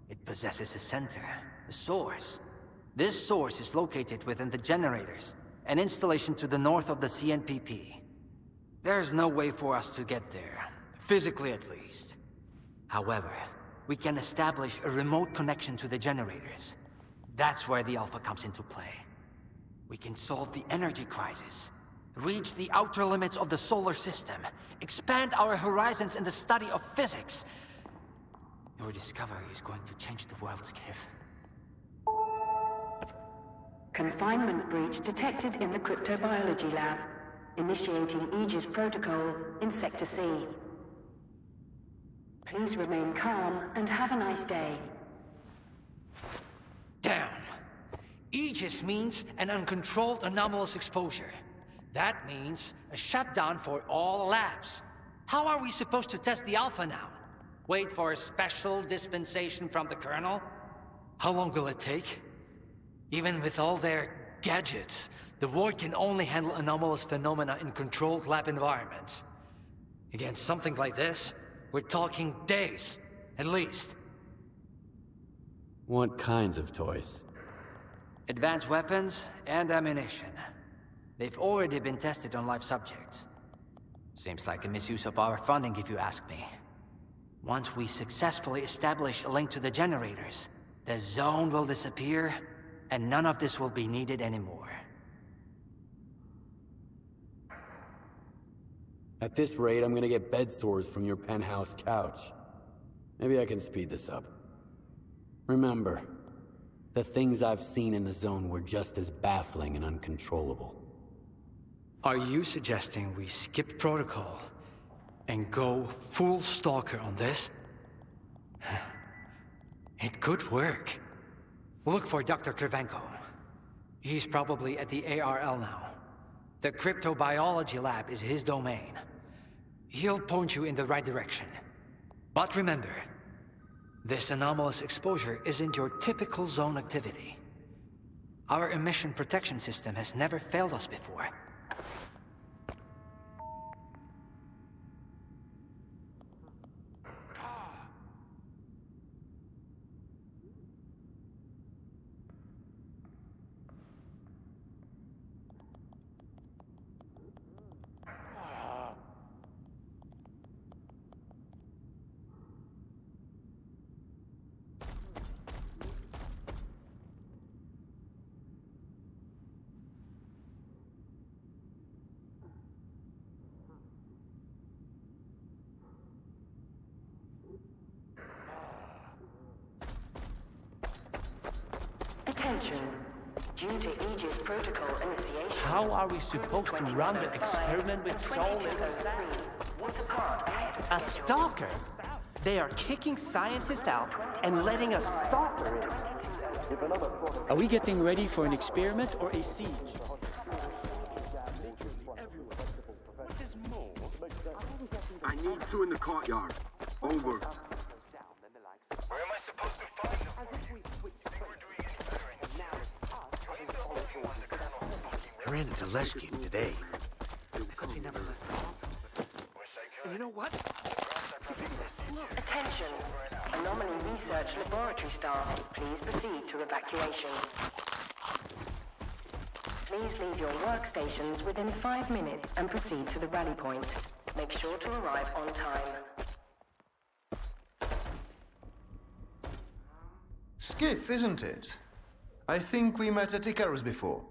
It possesses a center, a source. This source is located within the generators, an installation to the north of the CNPP. There's no way for us to get there, physically at least. However, we can establish a remote connection to the generators. That's where the Alpha comes into play. We can solve the energy crisis, reach the outer limits of the solar system, expand our horizons in the study of physics. Your discovery is going to change the world, Skiff. Confinement breach detected in the cryptobiology lab. Initiating Aegis protocol in Sector C. Please remain calm and have a nice day. Damn! Aegis means an uncontrolled anomalous exposure. That means a shutdown for all labs. How are we supposed to test the Alpha now? Wait for a special dispensation from the Colonel? How long will it take? Even with all their gadgets, the Ward can only handle anomalous phenomena in controlled lab environments. Against something like this, we're talking days, at least. What kinds of toys? Advanced weapons and ammunition. They've already been tested on live subjects. Seems like a misuse of our funding, if you ask me. Once we successfully establish a link to the generators, the zone will disappear, and none of this will be needed anymore. At this rate, I'm gonna get bed sores from your penthouse couch. Maybe I can speed this up. Remember, the things I've seen in the zone were just as baffling and uncontrollable. Are you suggesting we skip protocol and go full stalker on this? It could work. Look for Dr. Krivenko. He's probably at the ARL now. The cryptobiology lab is his domain. He'll point you in the right direction. But remember, this anomalous exposure isn't your typical zone activity. Our emission protection system has never failed us before. Attention. Due to Aegis protocol initiation... How are we supposed to run the experiment with Sol? A stalker? They are kicking scientists out and letting us stalker it. Are we getting ready for an experiment or a siege? I need two in the courtyard. Over. Where am I supposed to find them? I ran into Leshkin today. Because he never left home. And you know what? Attention. Anomaly Research Laboratory staff, please proceed to evacuation. Please leave your workstations within 5 minutes and proceed to the rally point. Make sure to arrive on time. Skiff, isn't it? I think we met at Icarus before.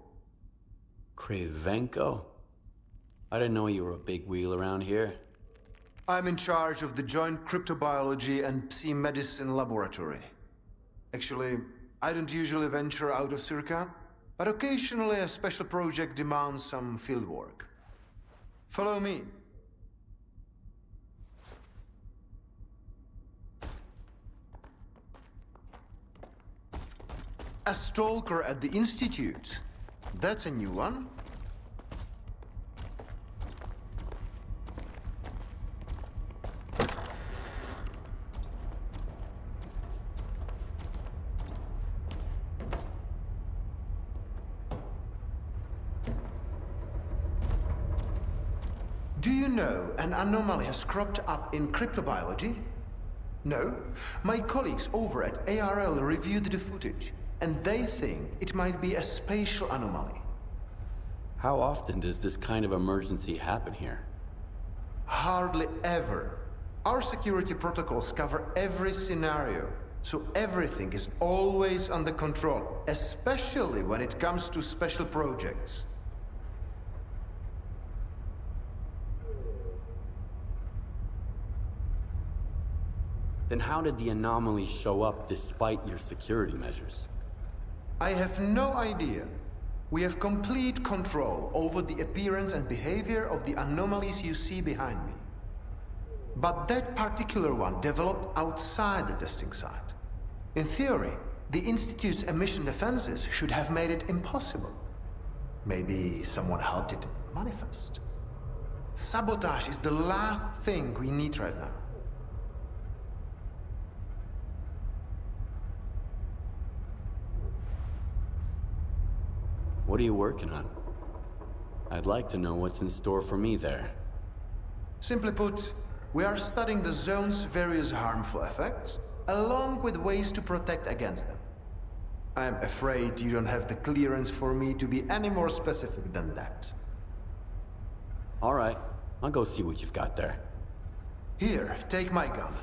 Krivenko? I didn't know you were a big wheel around here. I'm in charge of the Joint Cryptobiology and Psi-Medicine Laboratory. Actually, I don't usually venture out of Circa, but occasionally a special project demands some fieldwork. Follow me. A stalker at the Institute. That's a new one. Do you know an anomaly has cropped up in cryptobiology? No? My colleagues over at ARL reviewed the footage, and they think it might be a spatial anomaly. How often does this kind of emergency happen here? Hardly ever. Our security protocols cover every scenario, so everything is always under control, especially when it comes to special projects. Then how did the anomaly show up despite your security measures? I have no idea. We have complete control over the appearance and behavior of the anomalies you see behind me. But that particular one developed outside the testing site. In theory, the Institute's emission defenses should have made it impossible. Maybe someone helped it manifest. Sabotage is the last thing we need right now. What are you working on? I'd like to know what's in store for me there. Simply put, we are studying the zone's various harmful effects, along with ways to protect against them. I'm afraid you don't have the clearance for me to be any more specific than that. All right, I'll go see what you've got there. Here, take my gun.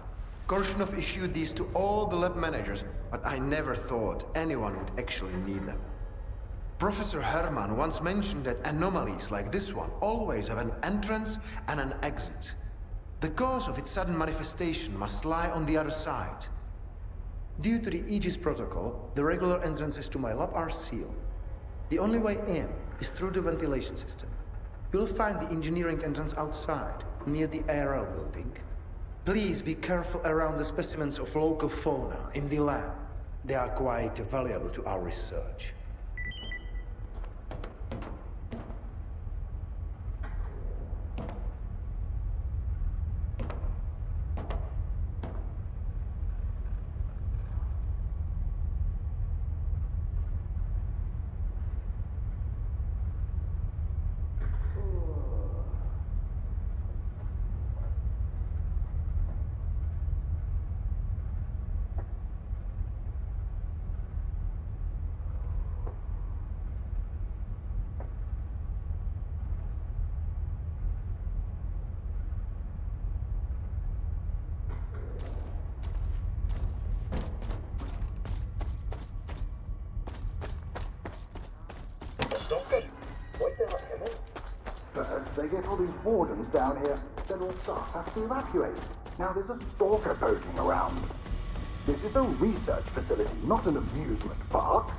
Korshunov issued these to all the lab managers, but I never thought anyone would actually need them. Professor Herman once mentioned that anomalies like this one always have an entrance and an exit. The cause of its sudden manifestation must lie on the other side. Due to the Aegis protocol, the regular entrances to my lab are sealed. The only way in is through the ventilation system. You'll find the engineering entrance outside, near the ARL building. Please be careful around the specimens of local fauna in the lab. They are quite valuable to our research. Stalker? Wait there a minute. First, they get all these wardens down here, then all staff have to evacuate. Now there's a stalker poking around. This is a research facility, not an amusement park.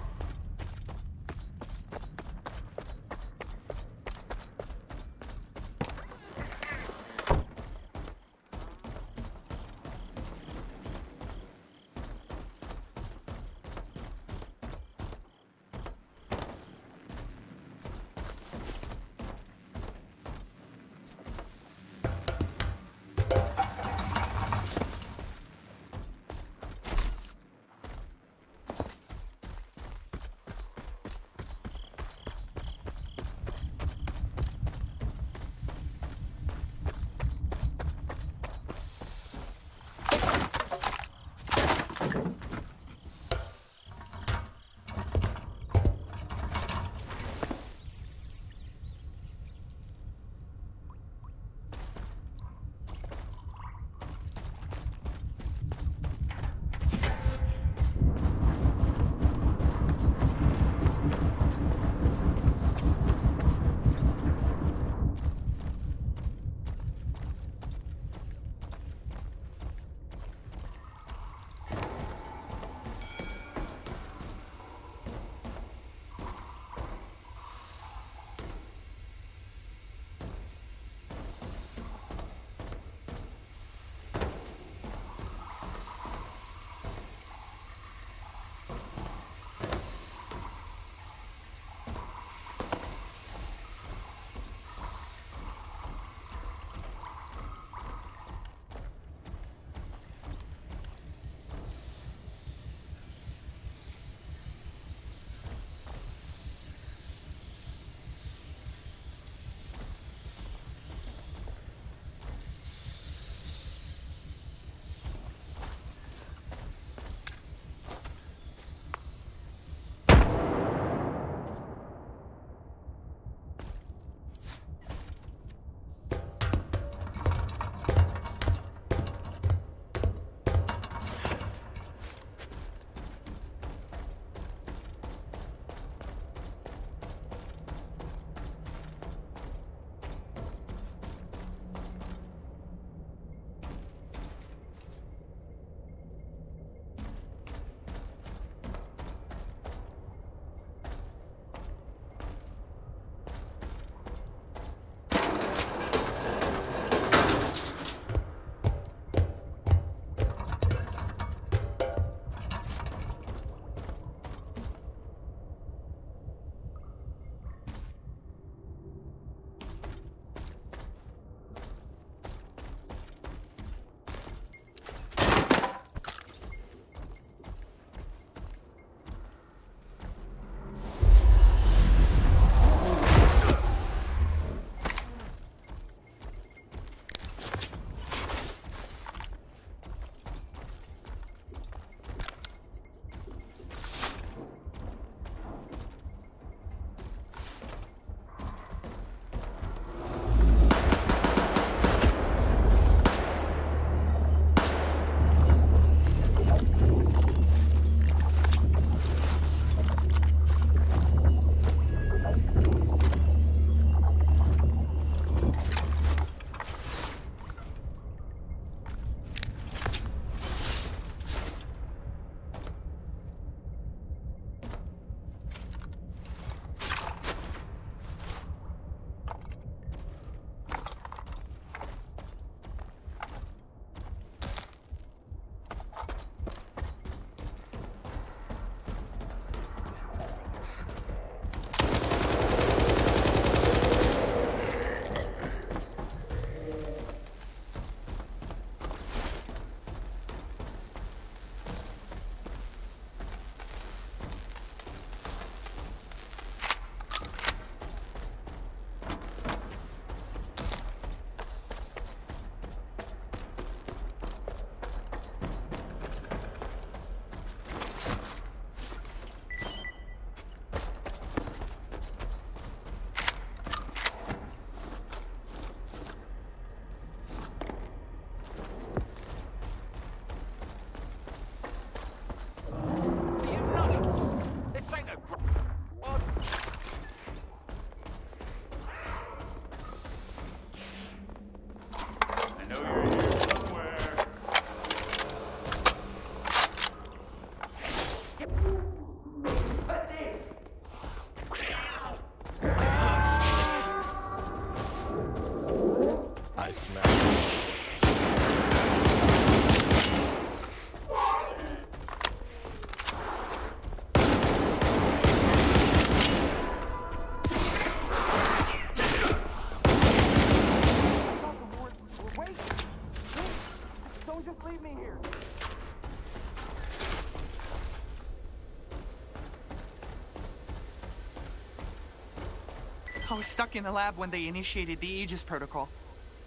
I was stuck in the lab when they initiated the Aegis protocol.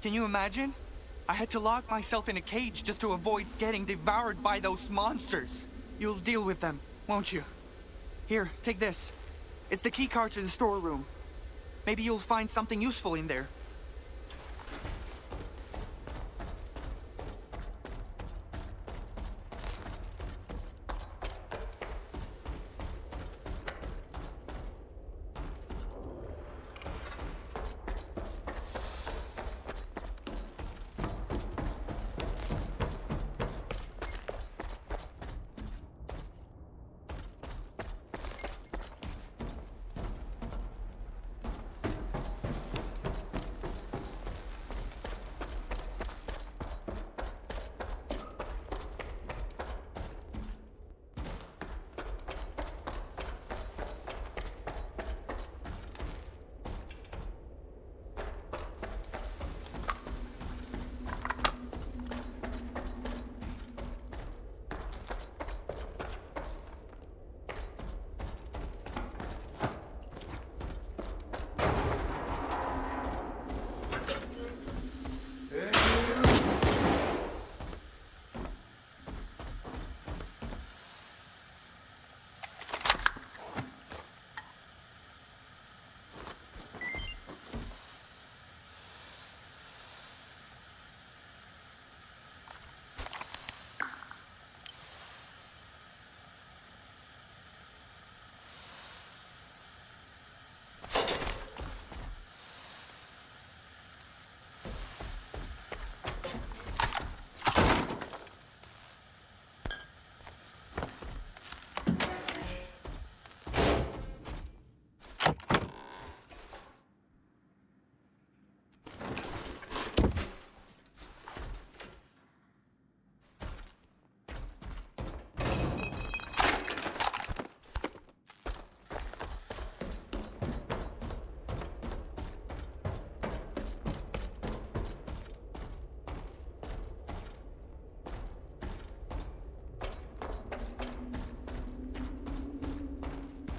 Can you imagine? I had to lock myself in a cage just to avoid getting devoured by those monsters. You'll deal with them, won't you? Here, take this. It's the key card to the storeroom. Maybe you'll find something useful in there.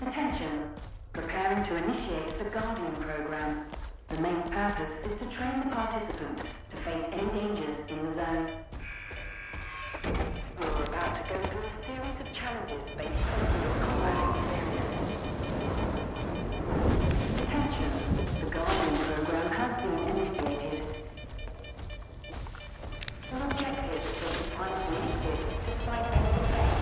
Attention. Preparing to initiate the Guardian program. The main purpose is to train the participant to face any dangers in the zone. We're about to go through a series of challenges based on your combat experience. Attention. The Guardian program has been initiated. The objective is to find an exit despite any effect.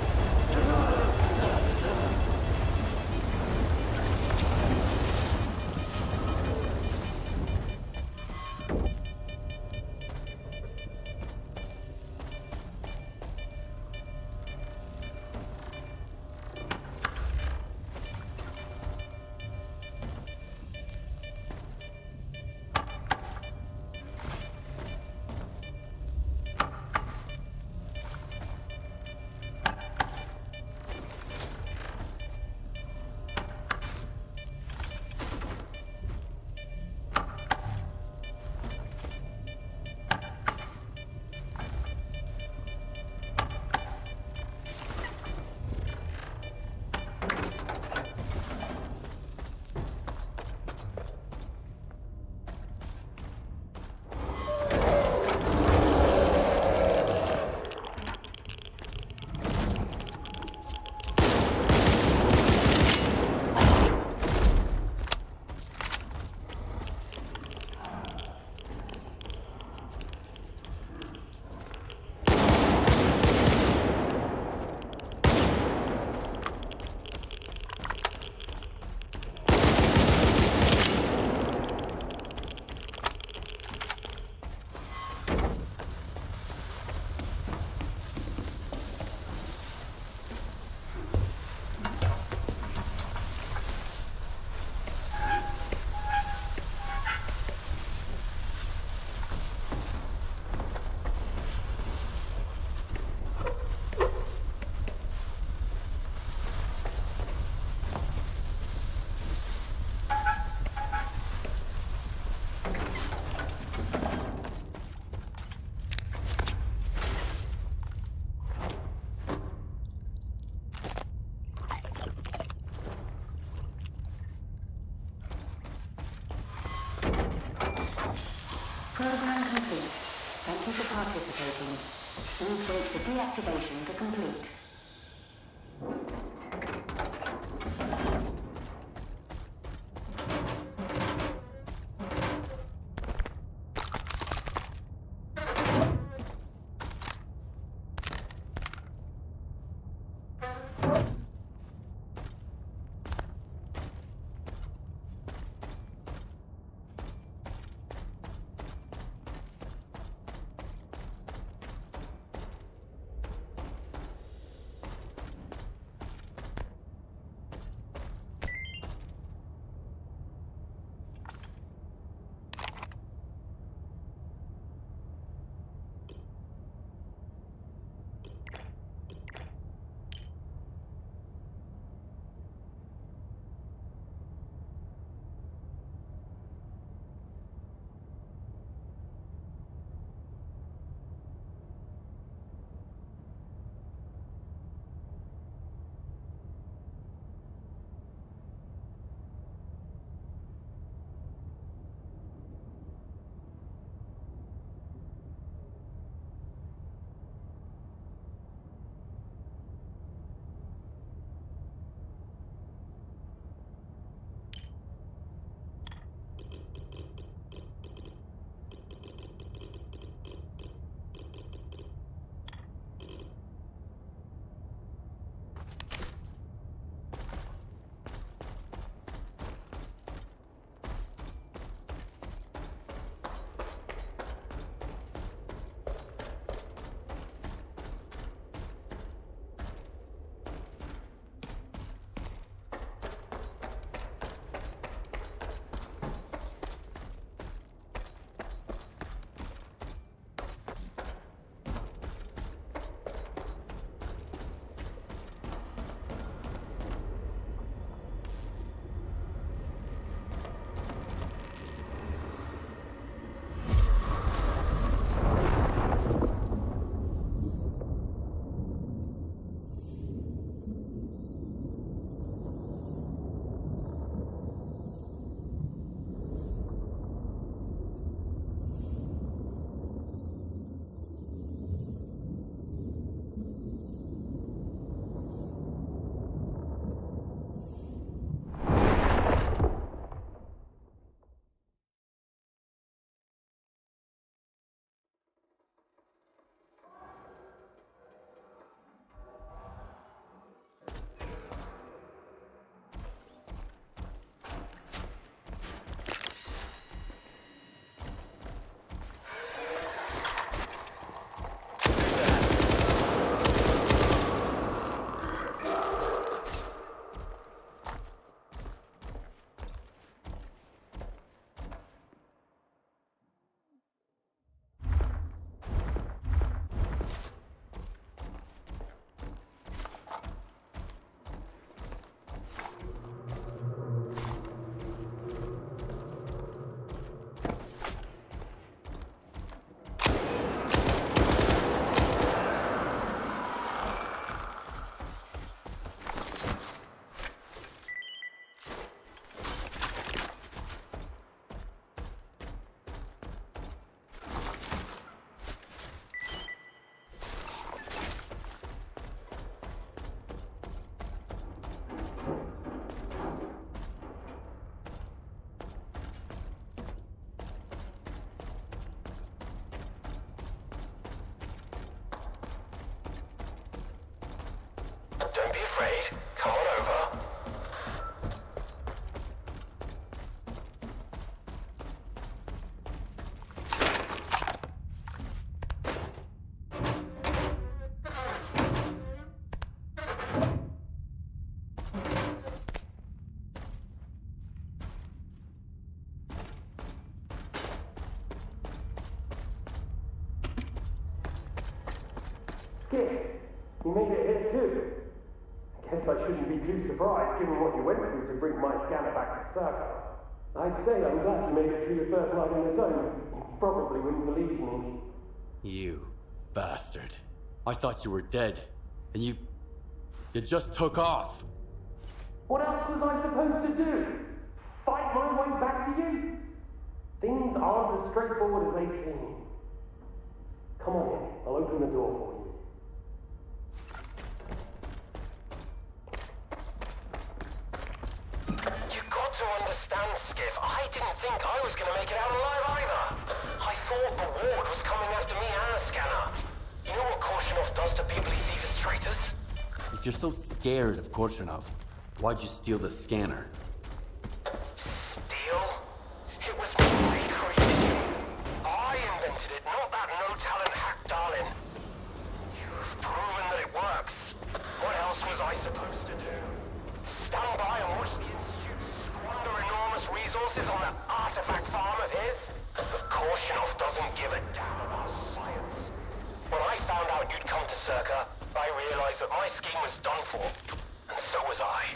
Program complete. Thank you for participating. Please wait for deactivation to complete. Don't be afraid. Come on over. Skip, you made it here too. I guess I shouldn't be too surprised given what you went through to bring my scanner back to Circle. I'd say I'm glad you made it through your first night in the zone. You probably wouldn't believe me. You bastard. I thought you were dead. And you just took off. What else was I supposed to do? Fight my way back to you? Things aren't as straightforward as they seem. Come on in. I'll open the door for you. You got to understand, Skiff. I didn't think I was going to make it out alive either. I thought the Ward was coming after me and the scanner. You know what Korshunov does to people he sees as traitors? If you're so scared of Korshunov, why'd you steal the scanner? Steal? It was my creation. I invented it, not that no-talent hack Darlin. You've proven that it works. What else was I supposed to do? Stand by and watch the Institute squander enormous resources on that artifact farm of his? But Korshunov doesn't give a damn about science. When I found out you'd come to Circa, I realized that my scheme was done for. And so was I.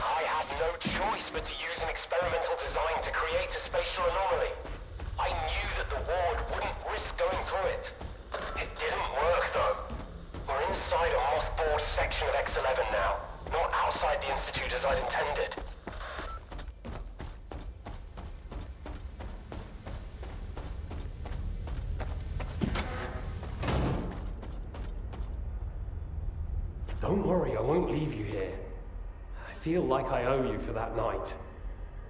I had no choice but to use an experimental design to create a spatial anomaly. I knew that the Ward wouldn't risk going through it. It didn't work, though. We're inside a mothballed section of X-11 now, not outside the Institute as I'd intended. Don't worry, I won't leave you here. I feel like I owe you for that night.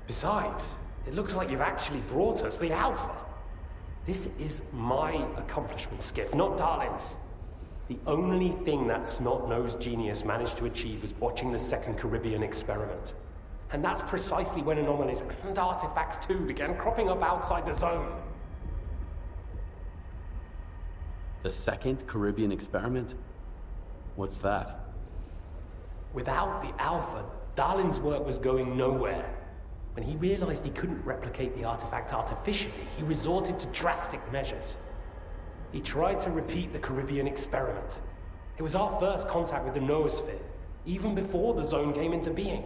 Besides, it looks like you've actually brought us the Alpha. This is my accomplishment, Skiff, not Darlin's. The only thing that snot-nosed genius managed to achieve was watching the Second Caribbean experiment. And that's precisely when anomalies and artifacts too began cropping up outside the zone. The Second Caribbean experiment? What's that? Without the Alpha, Darlin's work was going nowhere. When he realized he couldn't replicate the artifact artificially, he resorted to drastic measures. He tried to repeat the Caribbean experiment. It was our first contact with the noosphere, even before the zone came into being.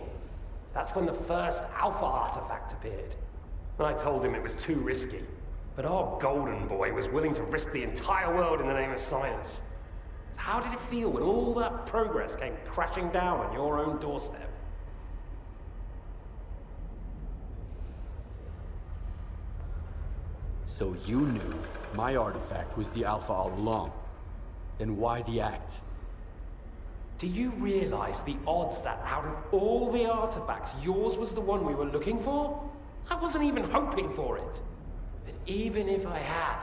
That's when the first Alpha artifact appeared. I told him it was too risky, but our golden boy was willing to risk the entire world in the name of science. So how did it feel when all that progress came crashing down on your own doorstep? So you knew my artifact was the Alpha all along. Then why the act? Do you realize the odds that out of all the artifacts, yours was the one we were looking for? I wasn't even hoping for it. But even if I had,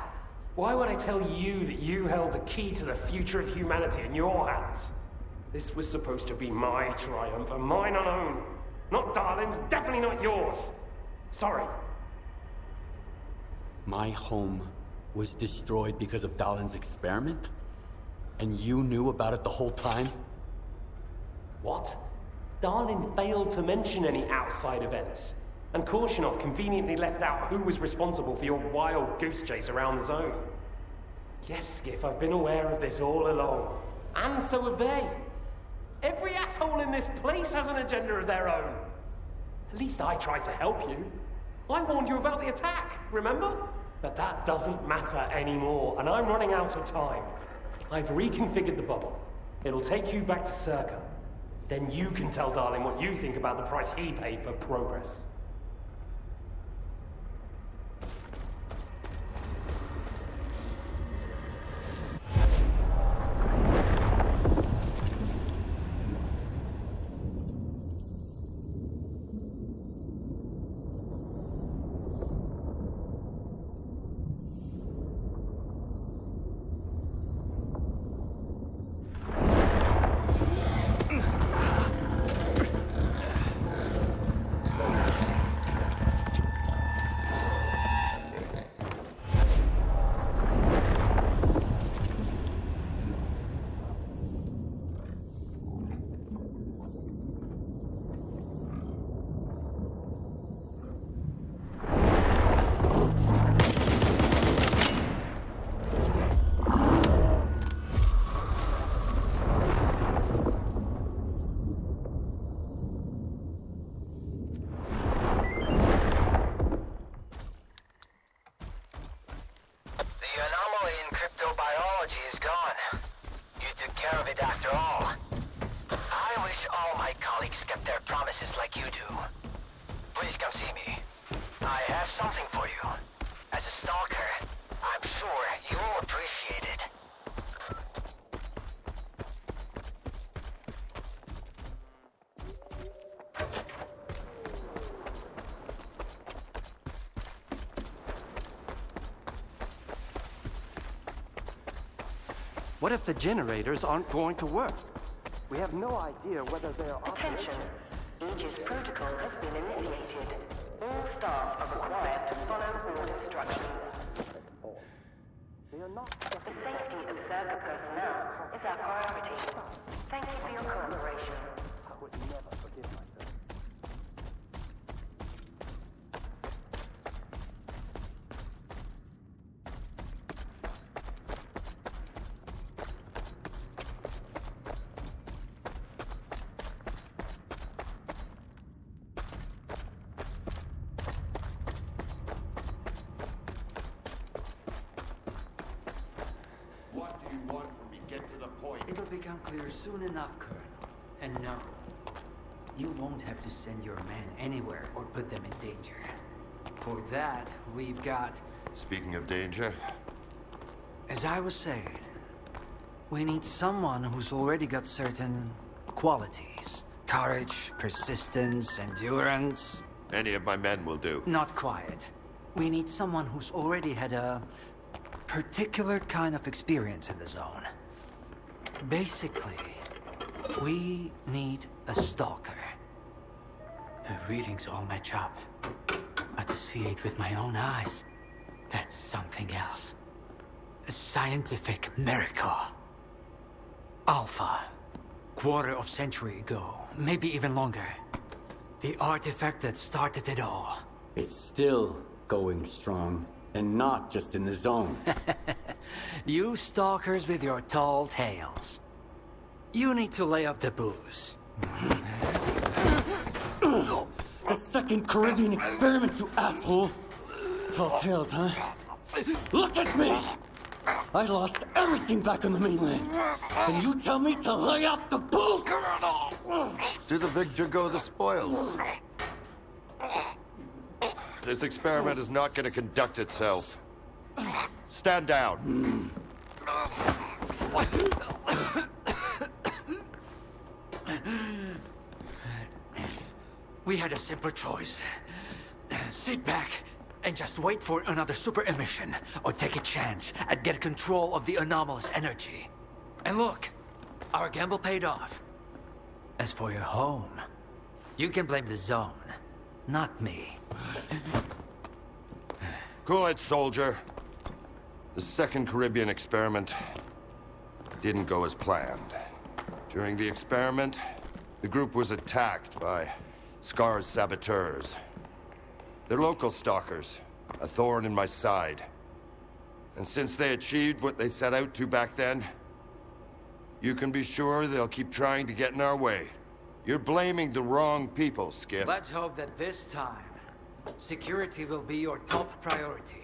why would I tell you that you held the key to the future of humanity in your hands? This was supposed to be my triumph and mine alone. Not Darlin's, definitely not yours. Sorry. My home was destroyed because of Darlin's experiment? And you knew about it the whole time? What? Darlin failed to mention any outside events. And Korshunov conveniently left out who was responsible for your wild goose chase around the zone. Yes, Skiff, I've been aware of this all along. And so have they. Every asshole in this place has an agenda of their own. At least I tried to help you. I warned you about the attack, remember? But that doesn't matter anymore, and I'm running out of time. I've reconfigured the bubble. It'll take you back to Circa. Then you can tell Darlin what you think about the price he paid for progress. What if the generators aren't going to work? We have no idea whether they are... Attention. Aegis protocol has been initiated. All staff are required to follow all instructions. The safety of Zerka personnel is our priority. Thank you for your cooperation. I would never forgive myself. It'll become clear soon enough, Colonel. And no, you won't have to send your men anywhere or put them in danger. For that, we've got... Speaking of danger... As I was saying, we need someone who's already got certain qualities. Courage, persistence, endurance... Any of my men will do. Not quiet. We need someone who's already had a particular kind of experience in the zone. Basically, we need a stalker. The readings all match up. But to see it with my own eyes, that's something else. A scientific miracle. Alpha. Quarter of century ago, maybe even longer. The artifact that started it all. It's still going strong, and not just in the zone. You stalkers with your tall tales. You need to lay up the booze. The second Caribbean experiment, you asshole! Tall tales, huh? Look at me! I lost everything back on the mainland. And you tell me to lay off the booze? To the victor go the spoils. This experiment is not going to conduct itself. Stand down. We had a simple choice. Sit back and just wait for another super emission, or take a chance at get control of the anomalous energy. And look, our gamble paid off. As for your home, you can blame the zone, not me. Cool it, soldier. The second Caribbean experiment didn't go as planned. During the experiment, the group was attacked by Scar's saboteurs. They're local stalkers, a thorn in my side. And since they achieved what they set out to back then, you can be sure they'll keep trying to get in our way. You're blaming the wrong people, Skiff. Let's hope that this time, security will be your top priority.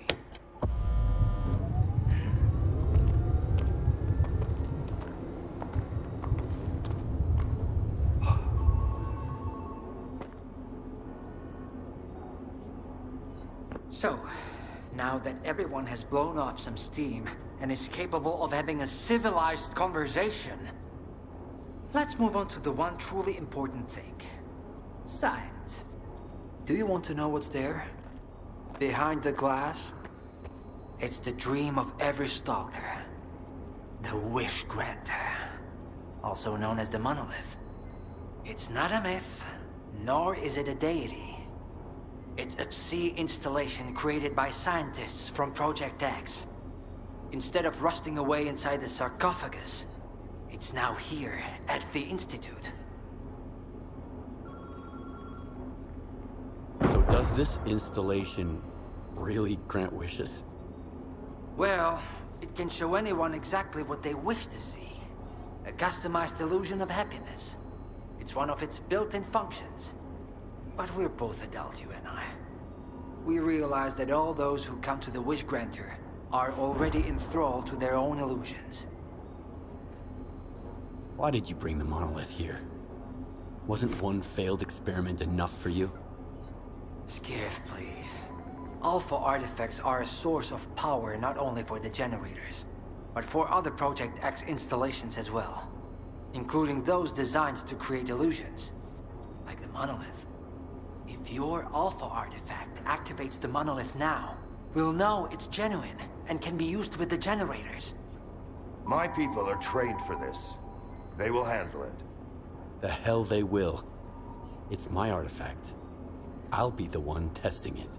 So, now that everyone has blown off some steam and is capable of having a civilized conversation, let's move on to the one truly important thing. Science. Do you want to know what's there? Behind the glass? It's the dream of every stalker. The Wish Granter. Also known as the Monolith. It's not a myth, nor is it a deity. It's a Psi installation created by scientists from Project X. Instead of rusting away inside the sarcophagus, it's now here at the Institute. So does this installation really grant wishes? Well, it can show anyone exactly what they wish to see. A customized illusion of happiness. It's one of its built-in functions. But we're both adults, you and I. We realize that all those who come to the Wish Granter are already enthralled to their own illusions. Why did you bring the monolith here? Wasn't one failed experiment enough for you? Skiff, please. Alpha artifacts are a source of power not only for the generators, but for other Project X installations as well. Including those designed to create illusions, like the monolith. If your Alpha artifact activates the monolith now, we'll know it's genuine and can be used with the generators. My people are trained for this. They will handle it. The hell they will. It's my artifact. I'll be the one testing it.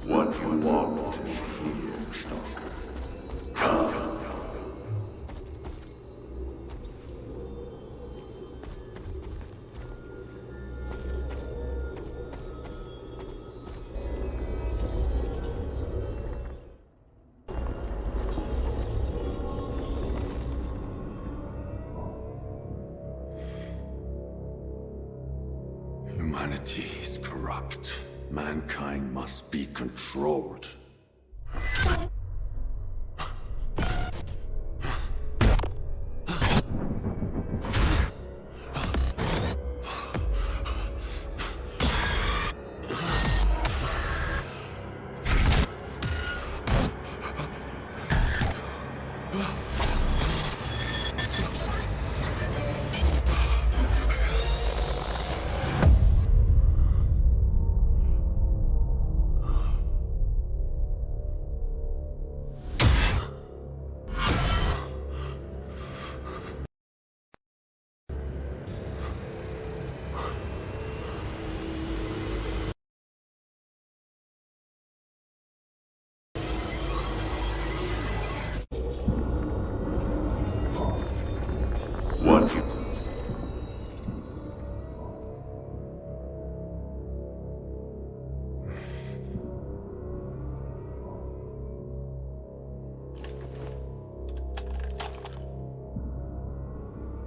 What you want is here, Stalker. Come. Humanity is corrupt. Mankind must be controlled. What you...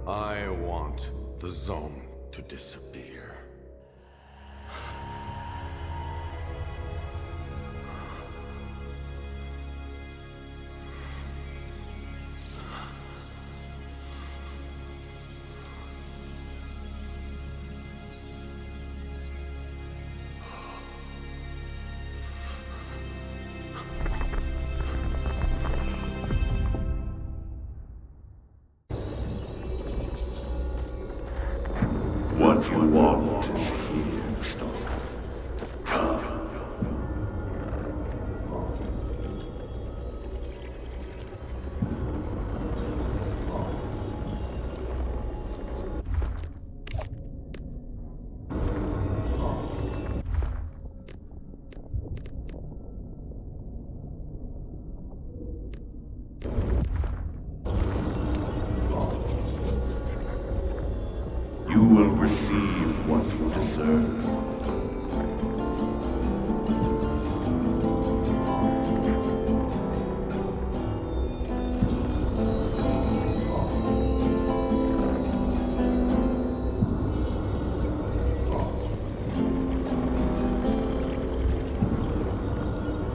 I want the zone to disappear. What you want is here, Stalker. Come. You will receive what you deserve.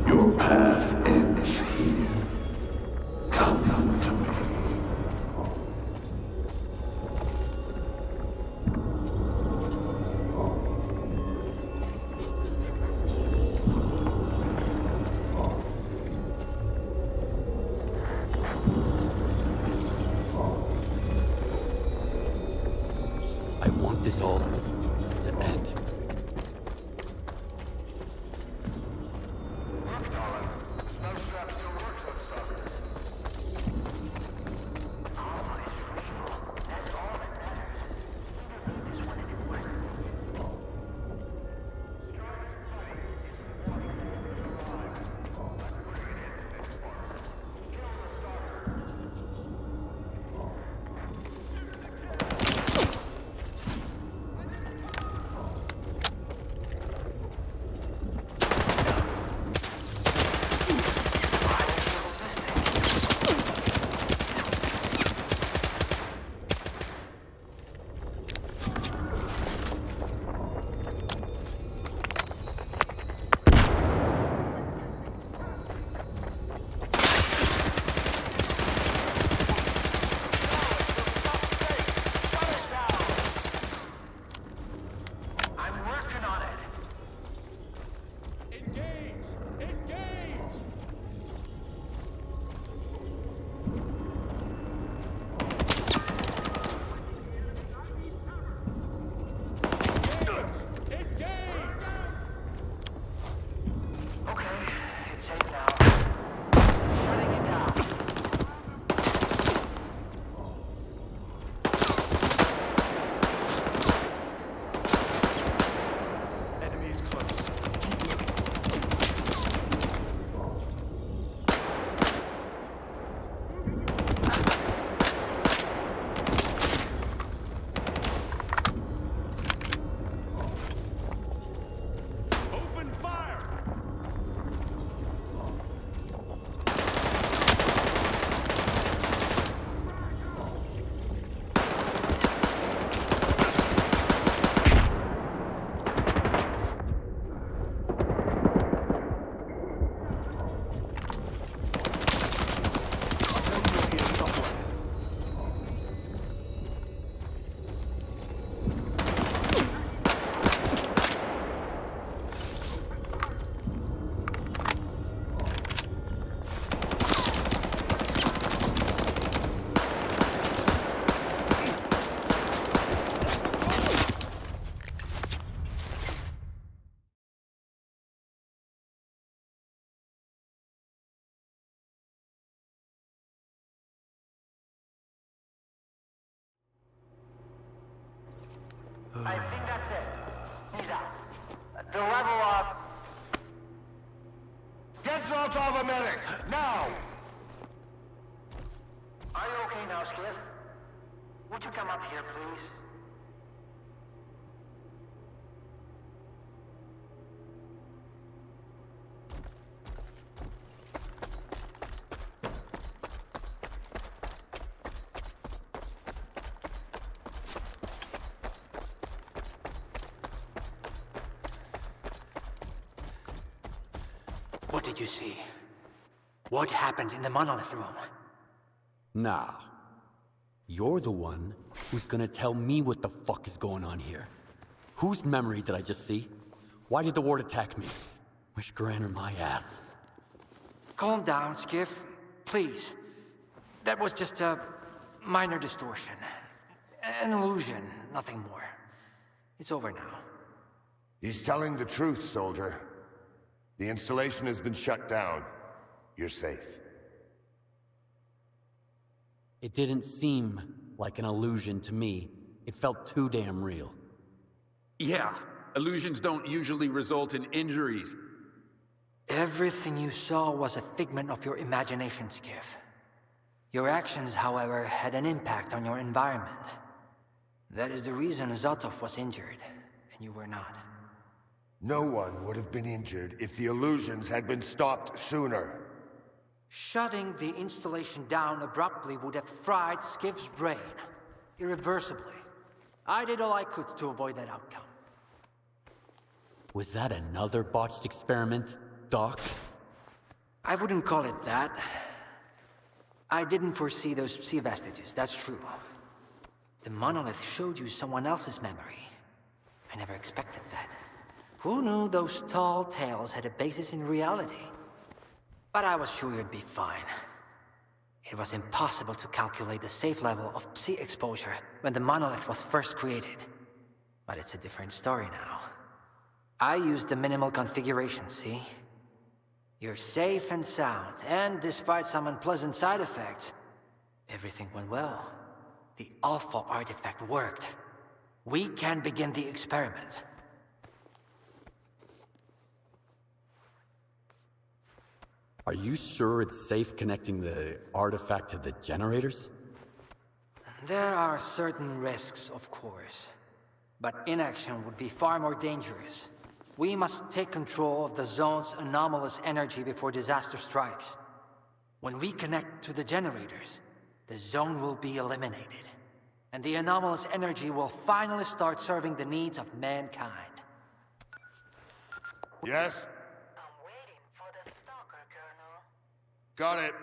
Your path ends here. Come to me. I want this all to end. I think that's it. He's out. The level of... Get Zoltov a medic, now! Are you okay now, Skiff? Would you come up here, please? What did you see? What happened in the monolith room? Nah. You're the one who's gonna tell me what the fuck is going on here. Whose memory did I just see? Why did the ward attack me? Wish Granner my ass. Calm down, Skiff. Please. That was just a minor distortion. An illusion, nothing more. It's over now. He's telling the truth, soldier. The installation has been shut down. You're safe. It didn't seem like an illusion to me. It felt too damn real. Yeah, illusions don't usually result in injuries. Everything you saw was a figment of your imagination, Skiff. Your actions, however, had an impact on your environment. That is the reason Zoltov was injured, and you were not. No one would have been injured if the illusions had been stopped sooner. Shutting the installation down abruptly would have fried Skiff's brain. Irreversibly. I did all I could to avoid that outcome. Was that another botched experiment, Doc? I wouldn't call it that. I didn't foresee those sea vestiges, that's true. The monolith showed you someone else's memory. I never expected that. Who knew those tall tales had a basis in reality? But I was sure you'd be fine. It was impossible to calculate the safe level of Psi exposure when the monolith was first created. But it's a different story now. I used the minimal configuration, see? You're safe and sound, and despite some unpleasant side effects, everything went well. The Alpha artifact worked. We can begin the experiment. Are you sure it's safe connecting the artifact to the generators? There are certain risks, of course. But inaction would be far more dangerous. We must take control of the zone's anomalous energy before disaster strikes. When we connect to the generators, the zone will be eliminated. And the anomalous energy will finally start serving the needs of mankind. Yes? Got it.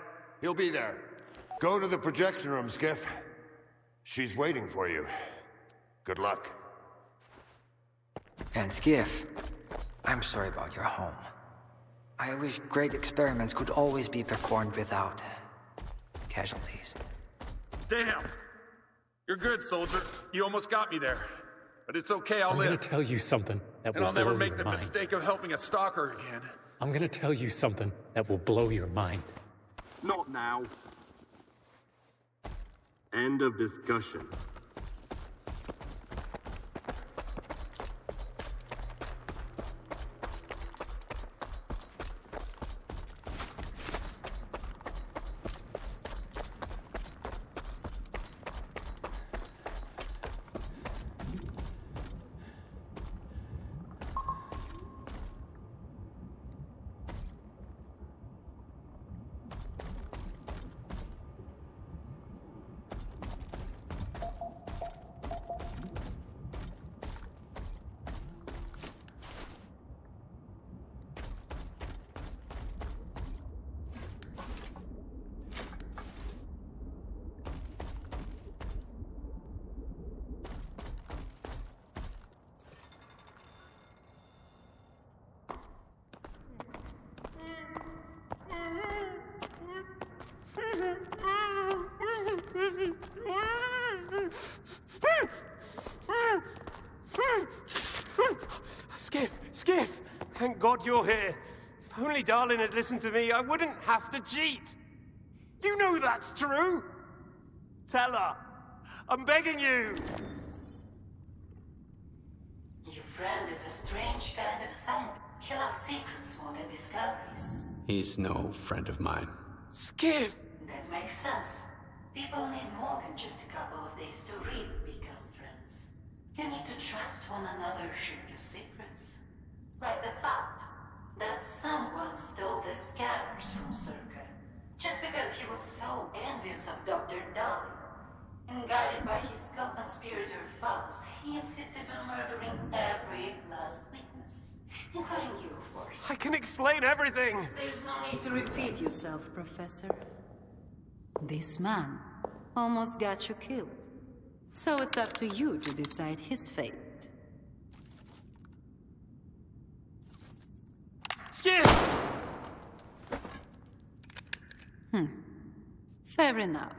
He'll be there. Go to the projection room, Skiff. She's waiting for you. Good luck. And Skiff, I'm sorry about your home. I wish great experiments could always be performed without casualties. Damn! You're good, soldier. You almost got me there. But it's okay, I'll live. I'm gonna tell you something that will And I'll never blow make your the mind. mistake of helping a stalker again. I'm gonna tell you something that will blow your mind. Not now. End of discussion. Skiff! Thank God you're here. If only Darlin had listened to me, I wouldn't have to cheat. You know that's true. Tell her. I'm begging you. is a strange kind of scientist. He loves secrets more than discoveries. He's no friend of mine. Skiff! That makes sense. People need more than just a couple of days to really become friends. You need to trust one another, share your secrets. Like the fact that someone stole the scanners from Circa, just because he was so envious of Dr. Darling. And guided by his co-conspirator Faust, he insisted on murdering every last witness. Including you, of course. I can explain everything! There's no need to repeat yourself, Professor. This man almost got you killed. So it's up to you to decide his fate. Skip! Fair enough.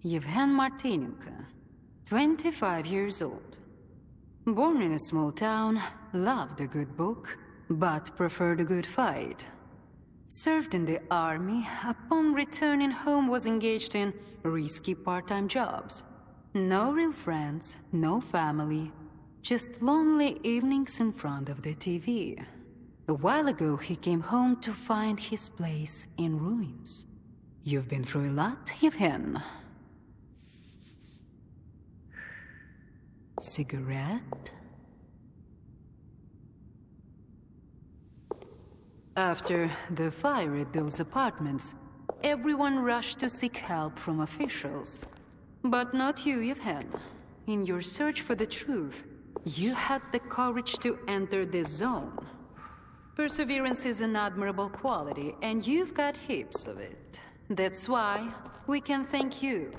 Yevhen Martinenko, 25 years old. Born in a small town, loved a good book, but preferred a good fight. Served in the army, upon returning home was engaged in risky part-time jobs. No real friends, no family, just lonely evenings in front of the TV. A while ago he came home to find his place in ruins. You've been through a lot, Yevhen. Cigarette? After the fire at those apartments, everyone rushed to seek help from officials. But not you, Yevhen. In your search for the truth, you had the courage to enter the zone. Perseverance is an admirable quality, and you've got heaps of it. That's why we can thank you,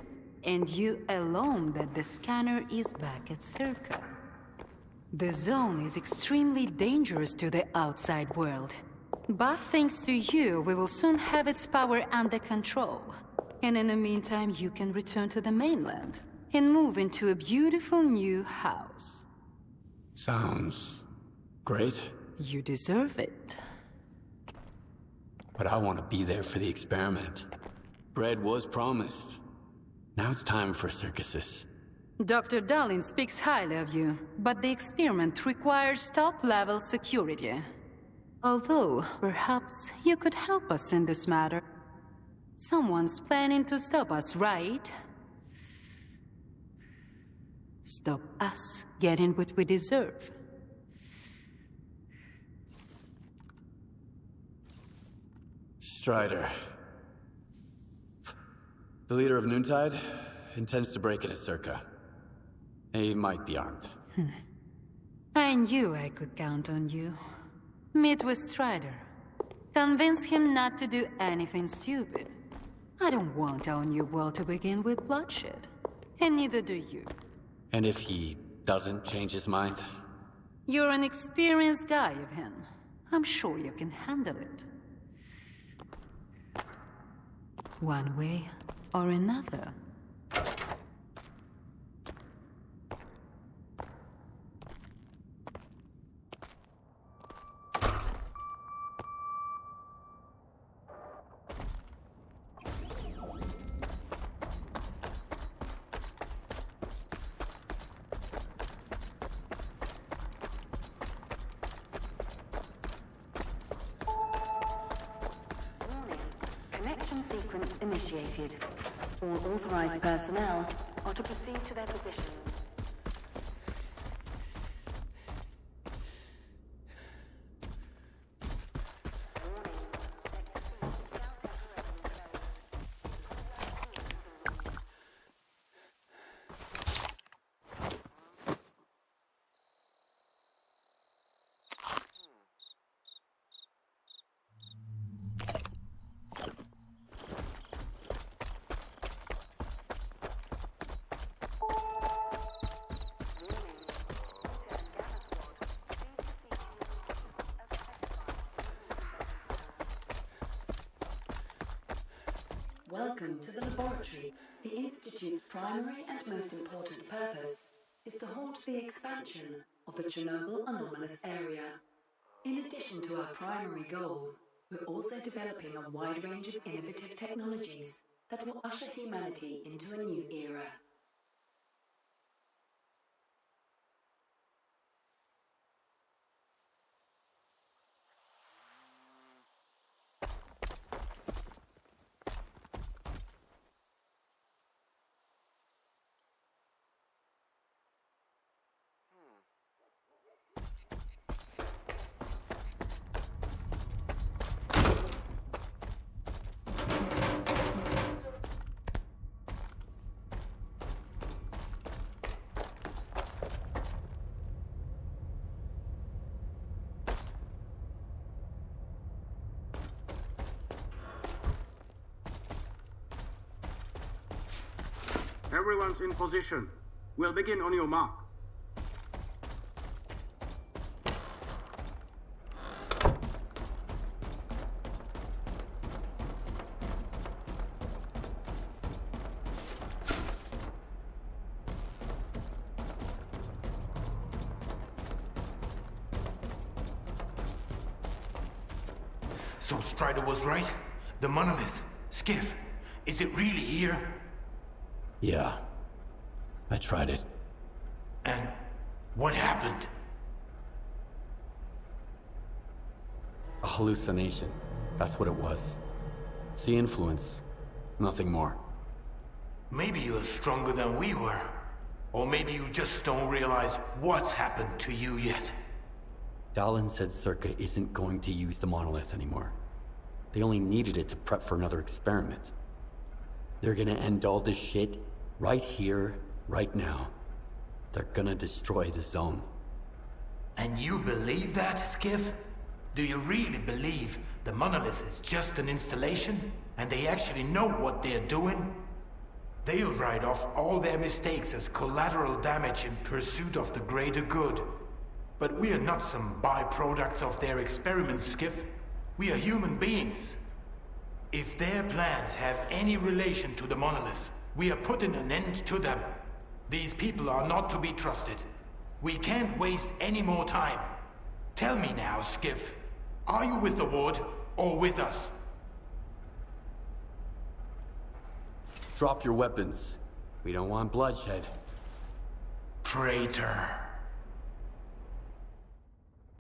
and you alone, that the scanner is back at Circa. The zone is extremely dangerous to the outside world. But thanks to you, we will soon have its power under control. And in the meantime, you can return to the mainland and move into a beautiful new house. Sounds great. You deserve it. But I want to be there for the experiment. Bread was promised. Now it's time for circuses. Dr. Darling speaks highly of you, but the experiment requires top-level security. Although, perhaps you could help us in this matter. Someone's planning to stop us, right? Stop us getting what we deserve. Strider. The leader of Noontide intends to break into Circa. He might be armed. I knew I could count on you. Meet with Strider. Convince him not to do anything stupid. I don't want our new world to begin with bloodshed. And neither do you. And if he doesn't change his mind? You're an experienced guy, Yevhen. I'm sure you can handle it. One way or another. Connection sequence initiated. All authorized personnel are to proceed to their positions. Welcome to the laboratory. The Institute's primary and most important purpose is to halt the expansion of the Chernobyl anomalous area. In addition to our primary goal, we're also developing a wide range of innovative technologies that will usher humanity into a new era. Everyone's in position. We'll begin on your mark. So Strider was right? The monolith, Skiff, is it really here? Yeah. I tried it. And what happened? A hallucination. That's what it was. It's the influence. Nothing more. Maybe you're stronger than we were. Or maybe you just don't realize what's happened to you yet. Dahlan said Circa isn't going to use the monolith anymore. They only needed it to prep for another experiment. They're gonna end all this shit right here, right now. They're gonna destroy the zone. And you believe that, Skiff? Do you really believe the monolith is just an installation, and they actually know what they're doing? They'll write off all their mistakes as collateral damage in pursuit of the greater good. But we are not some byproducts of their experiments, Skiff. We are human beings. If their plans have any relation to the monolith, we are putting an end to them. These people are not to be trusted. We can't waste any more time. Tell me now, Skiff. Are you with the Ward or with us? Drop your weapons. We don't want bloodshed. Traitor.